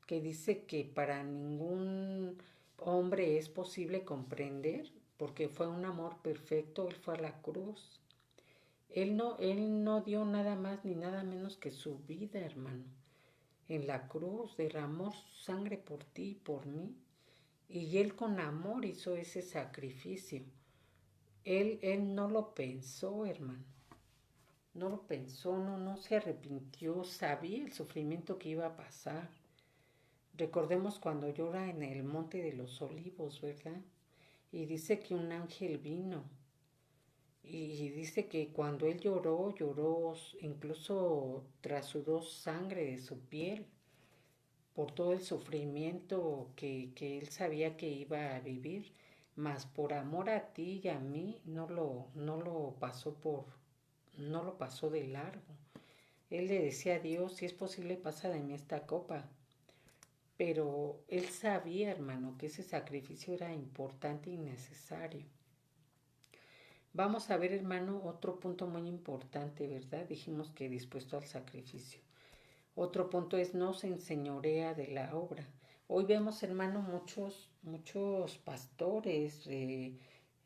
que dice que para ningún hombre es posible comprender, porque fue un amor perfecto, Él fue a la cruz. Él no dio nada más ni nada menos que su vida, hermano. En la cruz derramó su sangre por ti y por mí. Y Él con amor hizo ese sacrificio. Él no lo pensó, hermano. No lo pensó, no se arrepintió, sabía el sufrimiento que iba a pasar. Recordemos cuando llora en el Monte de los Olivos, ¿verdad? Y dice que un ángel vino. Y dice que cuando él lloró, incluso trasudó sangre de su piel por todo el sufrimiento que él sabía que iba a vivir. Mas por amor a ti y a mí no lo pasó de largo. Él le decía a Dios, si es posible, pasa de mí esta copa. Pero él sabía, hermano, que ese sacrificio era importante y necesario. Vamos a ver, hermano, otro punto muy importante, ¿verdad? Dijimos que dispuesto al sacrificio. Otro punto es no se enseñorea de la obra. Hoy vemos, hermano, muchos pastores,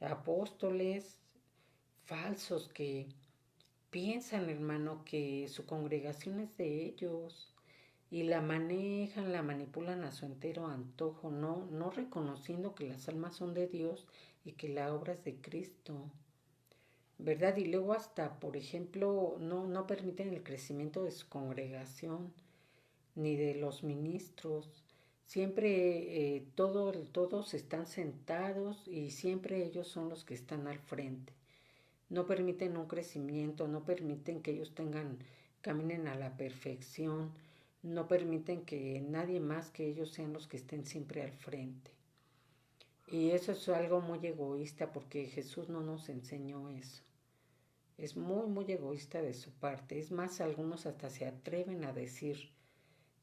apóstoles falsos que piensan, hermano, que su congregación es de ellos y la manejan, la manipulan a su entero antojo, no reconociendo que las almas son de Dios y que la obra es de Cristo, ¿verdad? Y luego hasta, por ejemplo, no permiten el crecimiento de su congregación, ni de los ministros. Siempre todos están sentados y siempre ellos son los que están al frente. No permiten un crecimiento, no permiten que ellos caminen a la perfección, no permiten que nadie más que ellos sean los que estén siempre al frente. Y eso es algo muy egoísta porque Jesús no nos enseñó eso. Es muy egoísta de su parte. Es más, algunos hasta se atreven a decir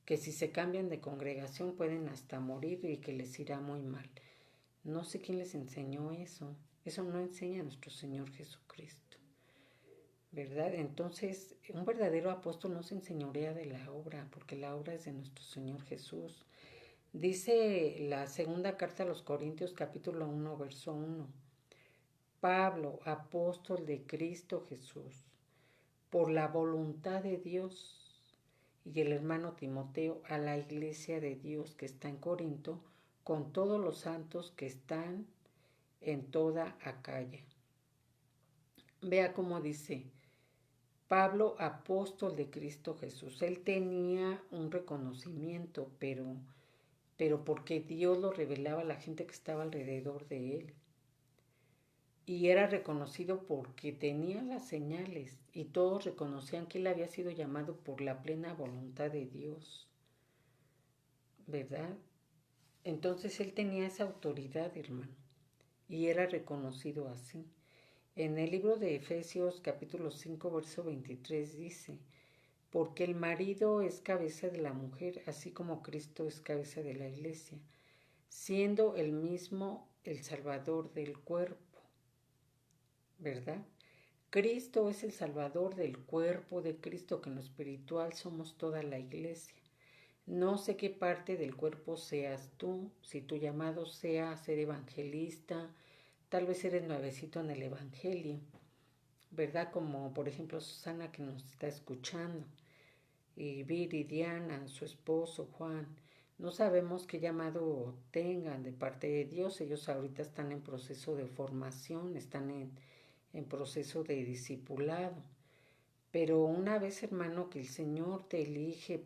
que si se cambian de congregación pueden hasta morir y que les irá muy mal. No sé quién les enseñó eso. Eso no enseña a nuestro Señor Jesucristo, ¿verdad? Entonces, un verdadero apóstol no se enseñorea de la obra, porque la obra es de nuestro Señor Jesús. Dice la segunda carta a los Corintios, capítulo 1, verso 1. Pablo, apóstol de Cristo Jesús, por la voluntad de Dios, y el hermano Timoteo a la iglesia de Dios que está en Corinto, con todos los santos que están en toda Acaya. Vea cómo dice, Pablo, apóstol de Cristo Jesús. Él tenía un reconocimiento, pero porque Dios lo revelaba a la gente que estaba alrededor de él. Y era reconocido porque tenía las señales y todos reconocían que él había sido llamado por la plena voluntad de Dios, ¿verdad? Entonces él tenía esa autoridad, hermano, y era reconocido así. En el libro de Efesios capítulo 5, verso 23 dice, porque el marido es cabeza de la mujer, así como Cristo es cabeza de la iglesia, siendo él mismo el Salvador del cuerpo, ¿verdad? Cristo es el Salvador del cuerpo de Cristo, que en lo espiritual somos toda la iglesia. No sé qué parte del cuerpo seas tú, si tu llamado sea ser evangelista, tal vez eres nuevecito en el evangelio, ¿verdad? Como por ejemplo Susana que nos está escuchando, y Viri, Diana, su esposo Juan. No sabemos qué llamado tengan de parte de Dios. Ellos ahorita están en proceso de formación, están en proceso de discipulado. Pero una vez, hermano, que el Señor te elige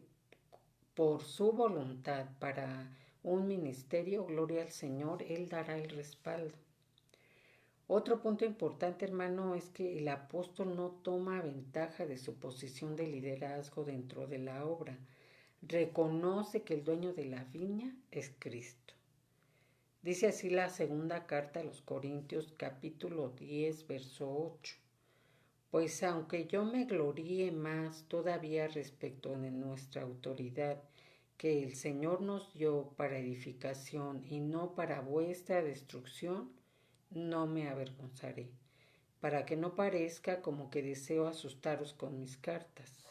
por su voluntad para un ministerio, gloria al Señor, Él dará el respaldo. Otro punto importante, hermano, es que el apóstol no toma ventaja de su posición de liderazgo dentro de la obra. Reconoce que el dueño de la viña es Cristo. Dice así la segunda carta a los Corintios, capítulo 10, verso 8. Pues aunque yo me gloríe más todavía respecto de nuestra autoridad, que el Señor nos dio para edificación y no para vuestra destrucción, no me avergonzaré, para que no parezca como que deseo asustaros con mis cartas.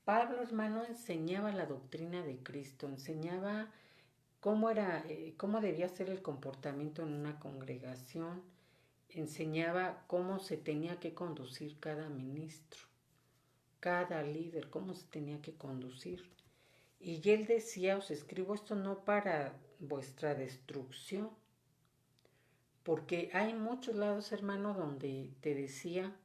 Pablo, hermano, enseñaba la doctrina de Cristo, enseñaba cómo debía ser el comportamiento en una congregación, enseñaba cómo se tenía que conducir cada ministro, cada líder, cómo se tenía que conducir. Y él decía, os escribo esto no para vuestra destrucción, porque hay muchos lados, hermano, donde te decía,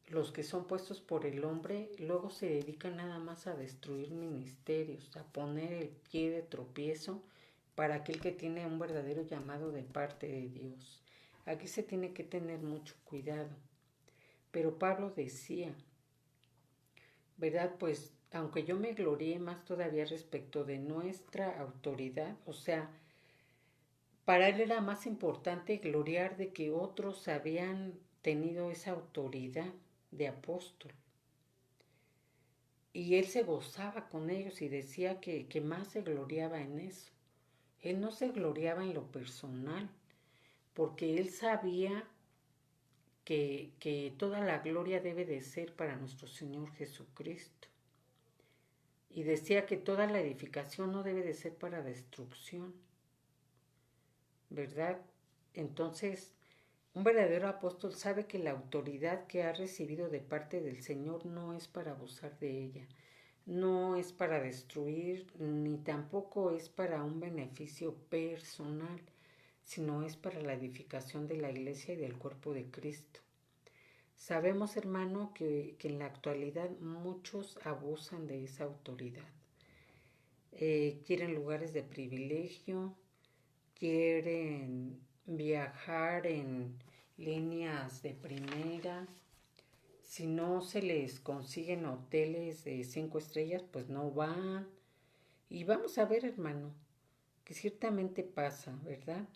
los que son puestos por el hombre, luego se dedican nada más a destruir ministerios, a poner el pie de tropiezo para aquel que tiene un verdadero llamado de parte de Dios. Aquí se tiene que tener mucho cuidado. Pero Pablo decía, ¿verdad? Pues aunque yo me gloríe más todavía respecto de nuestra autoridad, o sea, para él era más importante gloriar de que otros habían tenido esa autoridad de apóstol. Y él se gozaba con ellos y decía que más se gloriaba en eso. Él no se gloriaba en lo personal, porque él sabía que toda la gloria debe de ser para nuestro Señor Jesucristo. Y decía que toda la edificación no debe de ser para destrucción, ¿verdad? Entonces, un verdadero apóstol sabe que la autoridad que ha recibido de parte del Señor no es para abusar de ella, no es para destruir, ni tampoco es para un beneficio personal, sino es para la edificación de la iglesia y del cuerpo de Cristo. Sabemos, hermano, que en la actualidad muchos abusan de esa autoridad. Quieren lugares de privilegio, quieren viajar en líneas de primera. Si no se les consiguen hoteles de 5 estrellas, pues no van. Y vamos a ver, hermano, que ciertamente pasa, ¿verdad?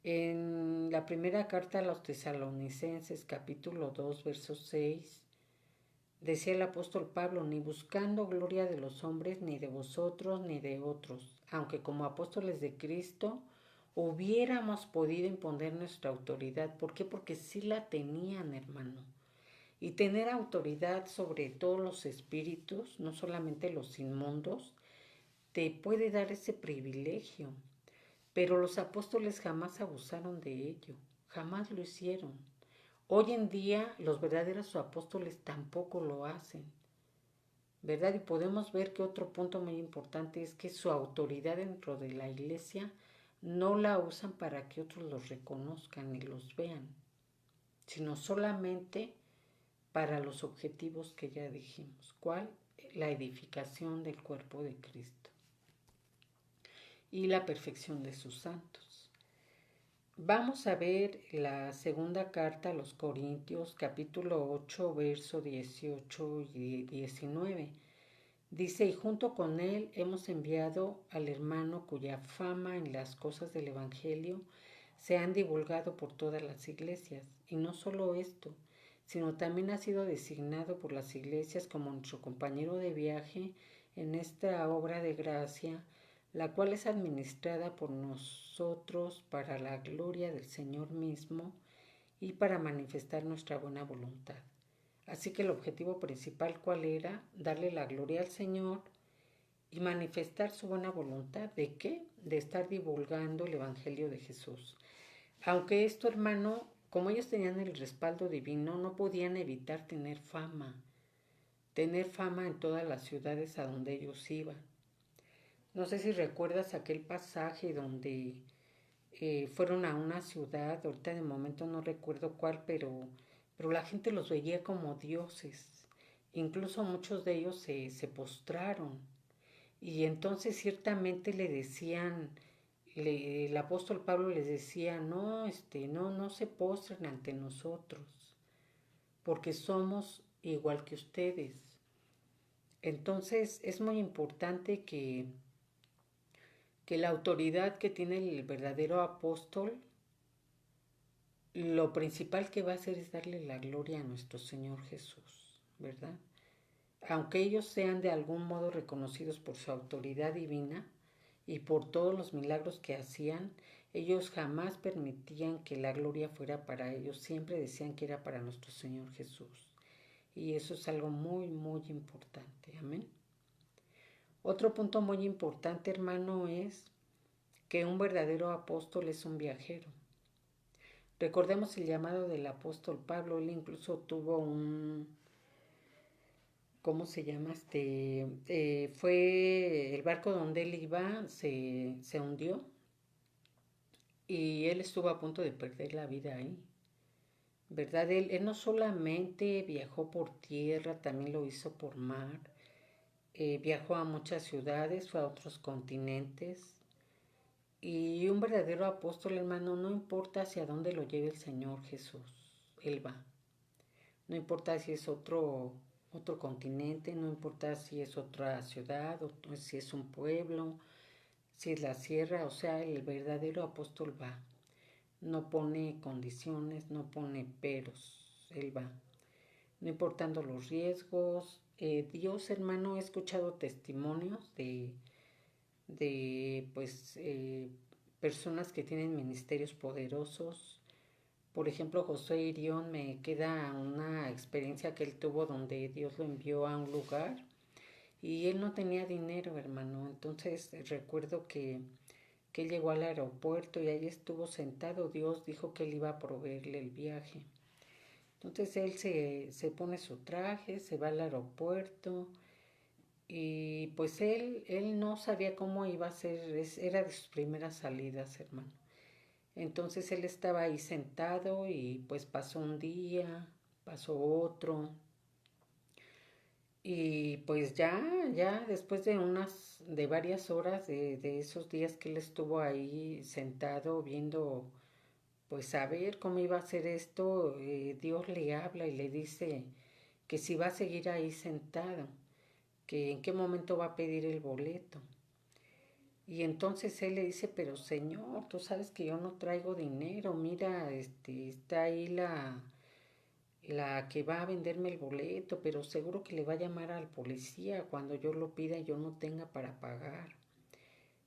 En la primera carta a los tesalonicenses, capítulo 2, verso 6, decía el apóstol Pablo: ni buscando gloria de los hombres, ni de vosotros, ni de otros, aunque como apóstoles de Cristo hubiéramos podido imponer nuestra autoridad. ¿Por qué? Porque sí la tenían, hermano. Y tener autoridad sobre todos los espíritus, no solamente los inmundos, te puede dar ese privilegio. Pero los apóstoles jamás abusaron de ello, jamás lo hicieron. Hoy en día los verdaderos apóstoles tampoco lo hacen, ¿verdad? Y podemos ver que otro punto muy importante es que su autoridad dentro de la iglesia no la usan para que otros los reconozcan y los vean, sino solamente para los objetivos que ya dijimos. ¿Cuál? La edificación del cuerpo de Cristo y la perfección de sus santos. Vamos a ver la segunda carta a los Corintios, capítulo 8, verso 18 y 19. Dice: y junto con él hemos enviado al hermano cuya fama en las cosas del Evangelio se han divulgado por todas las iglesias. Y no solo esto, sino también ha sido designado por las iglesias como nuestro compañero de viaje en esta obra de gracia, la cual es administrada por nosotros para la gloria del Señor mismo y para manifestar nuestra buena voluntad. Así que el objetivo principal, ¿cuál era? Darle la gloria al Señor y manifestar su buena voluntad. ¿De qué? De estar divulgando el Evangelio de Jesús. Aunque esto, hermano, como ellos tenían el respaldo divino, no podían evitar tener fama en todas las ciudades a donde ellos iban. No sé si recuerdas aquel pasaje donde fueron a una ciudad, ahorita de momento no recuerdo cuál, pero la gente los veía como dioses. Incluso muchos de ellos se postraron. Y entonces ciertamente le decían, el apóstol Pablo les decía: no, no se postren ante nosotros, porque somos igual que ustedes. Entonces es muy importante que la autoridad que tiene el verdadero apóstol, lo principal que va a hacer es darle la gloria a nuestro Señor Jesús, ¿verdad? Aunque ellos sean de algún modo reconocidos por su autoridad divina y por todos los milagros que hacían, ellos jamás permitían que la gloria fuera para ellos, siempre decían que era para nuestro Señor Jesús. Y eso es algo muy, muy importante. Amén. Otro punto muy importante, hermano, es que un verdadero apóstol es un viajero. Recordemos el llamado del apóstol Pablo. Él incluso tuvo ¿cómo se llama? Fue el barco donde él iba, se hundió y él estuvo a punto de perder la vida ahí, ¿verdad? Él no solamente viajó por tierra, también lo hizo por mar. Viajó a muchas ciudades, fue a otros continentes. Y un verdadero apóstol, hermano, no importa hacia dónde lo lleve el Señor Jesús, Él va. No importa si es otro continente, no importa si es otra ciudad, o si es un pueblo, si es la sierra, o sea, el verdadero apóstol va. No pone condiciones, no pone peros, Él va. No importando los riesgos. Dios, hermano, he escuchado testimonios de personas que tienen ministerios poderosos. Por ejemplo, José Irión, me queda una experiencia que él tuvo donde Dios lo envió a un lugar y él no tenía dinero, hermano. Entonces recuerdo que él llegó al aeropuerto y ahí estuvo sentado. Dios dijo que él iba a proveerle el viaje. Entonces él se pone su traje, se va al aeropuerto y pues él no sabía cómo iba a ser, era de sus primeras salidas, hermano. Entonces él estaba ahí sentado y pues pasó un día, pasó otro. Y pues ya después de varias horas de esos días que él estuvo ahí sentado viendo, pues a ver cómo iba a hacer esto, Dios le habla y le dice que si va a seguir ahí sentado, que en qué momento va a pedir el boleto. Y entonces él le dice, pero señor, tú sabes que yo no traigo dinero, mira, está ahí la que va a venderme el boleto, pero seguro que le va a llamar al policía cuando yo lo pida y yo no tenga para pagar.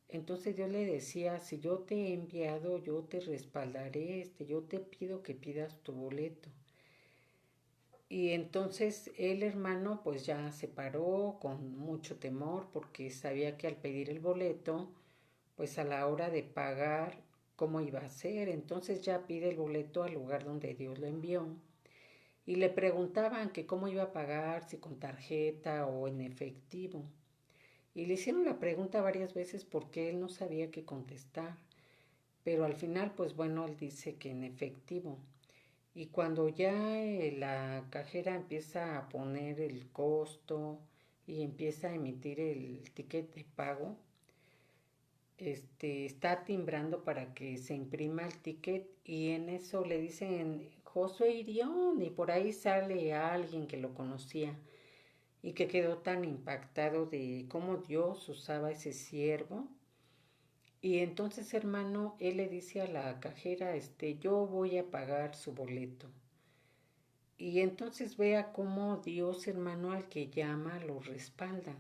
Entonces Dios le decía, si yo te he enviado, yo te respaldaré, yo te pido que pidas tu boleto. Y entonces el hermano pues ya se paró con mucho temor porque sabía que al pedir el boleto, pues a la hora de pagar, ¿cómo iba a ser? Entonces ya pide el boleto al lugar donde Dios lo envió. Y le preguntaban que cómo iba a pagar, si con tarjeta o en efectivo. Y le hicieron la pregunta varias veces porque él no sabía qué contestar. Pero al final, pues bueno, él dice que en efectivo. Y cuando ya la cajera empieza a poner el costo y empieza a emitir el ticket de pago, está timbrando para que se imprima el ticket y en eso le dicen Josué Irión y por ahí sale alguien que lo conocía y que quedó tan impactado de cómo Dios usaba ese siervo. Y entonces, hermano, él le dice a la cajera, yo voy a pagar su boleto. Y entonces vea cómo Dios, hermano, al que llama, lo respalda.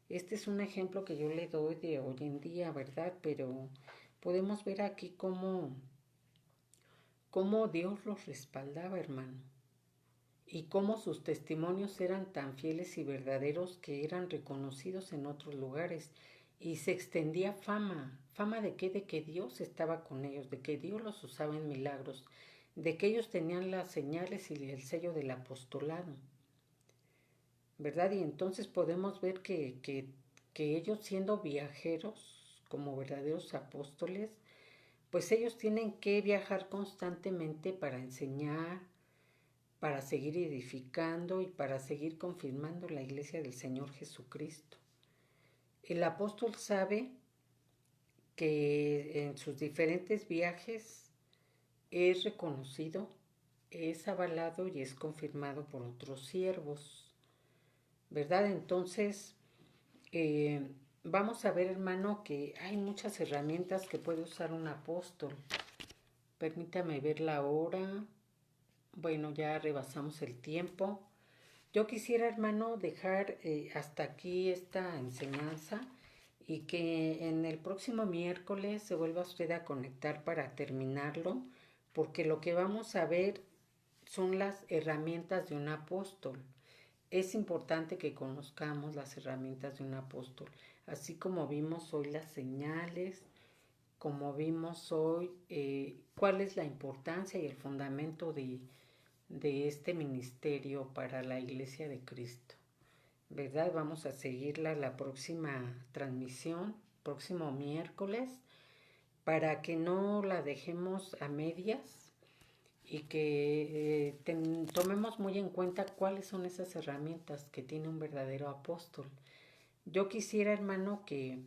Este es un ejemplo que yo le doy de hoy en día, ¿verdad? Pero podemos ver aquí cómo Dios los respaldaba, hermano. Y cómo sus testimonios eran tan fieles y verdaderos que eran reconocidos en otros lugares. Y se extendía fama. ¿Fama de qué? De que Dios estaba con ellos, de que Dios los usaba en milagros, de que ellos tenían las señales y el sello del apostolado, ¿verdad? Y entonces podemos ver que ellos siendo viajeros como verdaderos apóstoles, pues ellos tienen que viajar constantemente para enseñar, para seguir edificando y para seguir confirmando la iglesia del Señor Jesucristo. El apóstol sabe que en sus diferentes viajes es reconocido, es avalado y es confirmado por otros siervos, ¿verdad? Entonces, eh, vamos a ver, hermano, que hay muchas herramientas que puede usar un apóstol. Permítame ver la hora. Bueno, ya rebasamos el tiempo. Yo quisiera, hermano, dejar hasta aquí esta enseñanza y que en el próximo miércoles se vuelva usted a conectar para terminarlo, porque lo que vamos a ver son las herramientas de un apóstol. Es importante que conozcamos las herramientas de un apóstol, así como vimos hoy las señales, como vimos hoy cuál es la importancia y el fundamento de este ministerio para la Iglesia de Cristo, ¿verdad? Vamos a seguirla la próxima transmisión, próximo miércoles, para que no la dejemos a medias y que tomemos muy en cuenta cuáles son esas herramientas que tiene un verdadero apóstol. Yo quisiera, hermano, que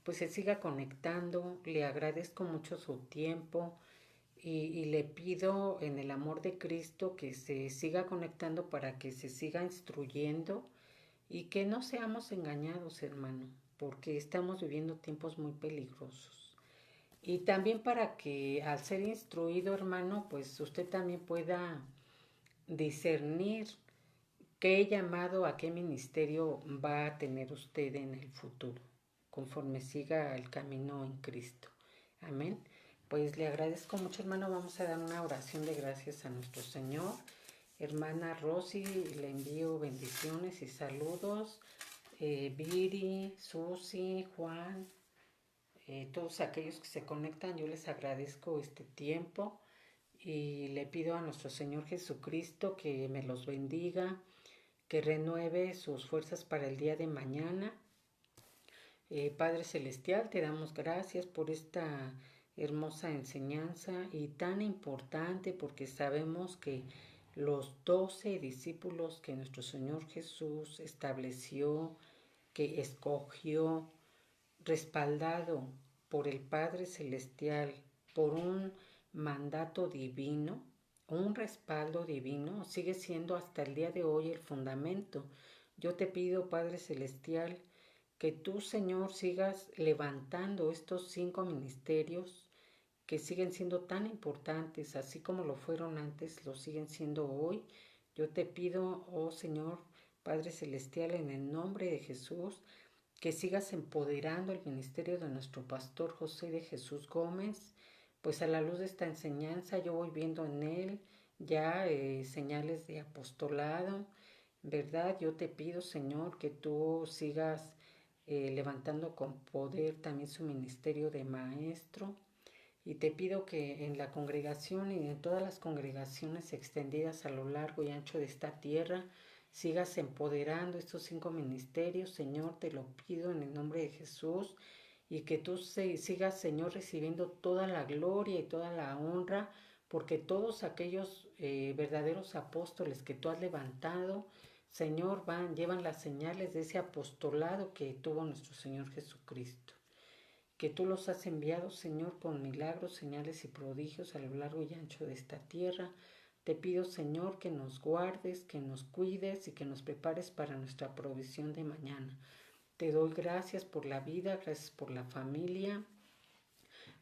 pues se siga conectando, le agradezco mucho su tiempo y le pido en el amor de Cristo que se siga conectando para que se siga instruyendo y que no seamos engañados, hermano, porque estamos viviendo tiempos muy peligrosos. Y también para que al ser instruido, hermano, pues usted también pueda discernir qué llamado, a qué ministerio va a tener usted en el futuro, conforme siga el camino en Cristo. Amén. Pues le agradezco mucho, hermano. Vamos a dar una oración de gracias a nuestro Señor. Hermana Rosy, le envío bendiciones y saludos. Viri, Susi, Juan, todos aquellos que se conectan, yo les agradezco este tiempo y le pido a nuestro Señor Jesucristo que me los bendiga, que renueve sus fuerzas para el día de mañana. Padre Celestial, te damos gracias por esta hermosa enseñanza y tan importante porque sabemos que los 12 discípulos que nuestro Señor Jesús estableció, que escogió, respaldado por el Padre Celestial, por un mandato divino, un respaldo divino, sigue siendo hasta el día de hoy el fundamento. Yo te pido, Padre Celestial, que tú, Señor, sigas levantando estos 5 ministerios que siguen siendo tan importantes, así como lo fueron antes, lo siguen siendo hoy. Yo te pido, oh Señor, Padre Celestial, en el nombre de Jesús, que sigas empoderando el ministerio de nuestro pastor José de Jesús Gómez, pues a la luz de esta enseñanza yo voy viendo en él ya señales de apostolado, ¿verdad? Yo te pido, Señor, que tú sigas levantando con poder también su ministerio de maestro, y te pido que en la congregación y en todas las congregaciones extendidas a lo largo y ancho de esta tierra, sigas empoderando estos 5 ministerios, Señor, te lo pido en el nombre de Jesús, y que tú sigas, Señor, recibiendo toda la gloria y toda la honra, porque todos aquellos verdaderos apóstoles que tú has levantado, Señor, llevan las señales de ese apostolado que tuvo nuestro Señor Jesucristo, que tú los has enviado, Señor, con milagros, señales y prodigios a lo largo y ancho de esta tierra. Te pido, Señor, que nos guardes, que nos cuides y que nos prepares para nuestra provisión de mañana. Te doy gracias por la vida, gracias por la familia,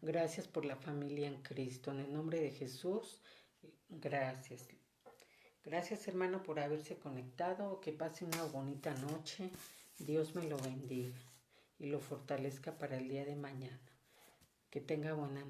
gracias por la familia en Cristo. En el nombre de Jesús, gracias. Gracias, hermano, por haberse conectado. Que pase una bonita noche. Dios me lo bendiga y lo fortalezca para el día de mañana. Que tenga buena noche.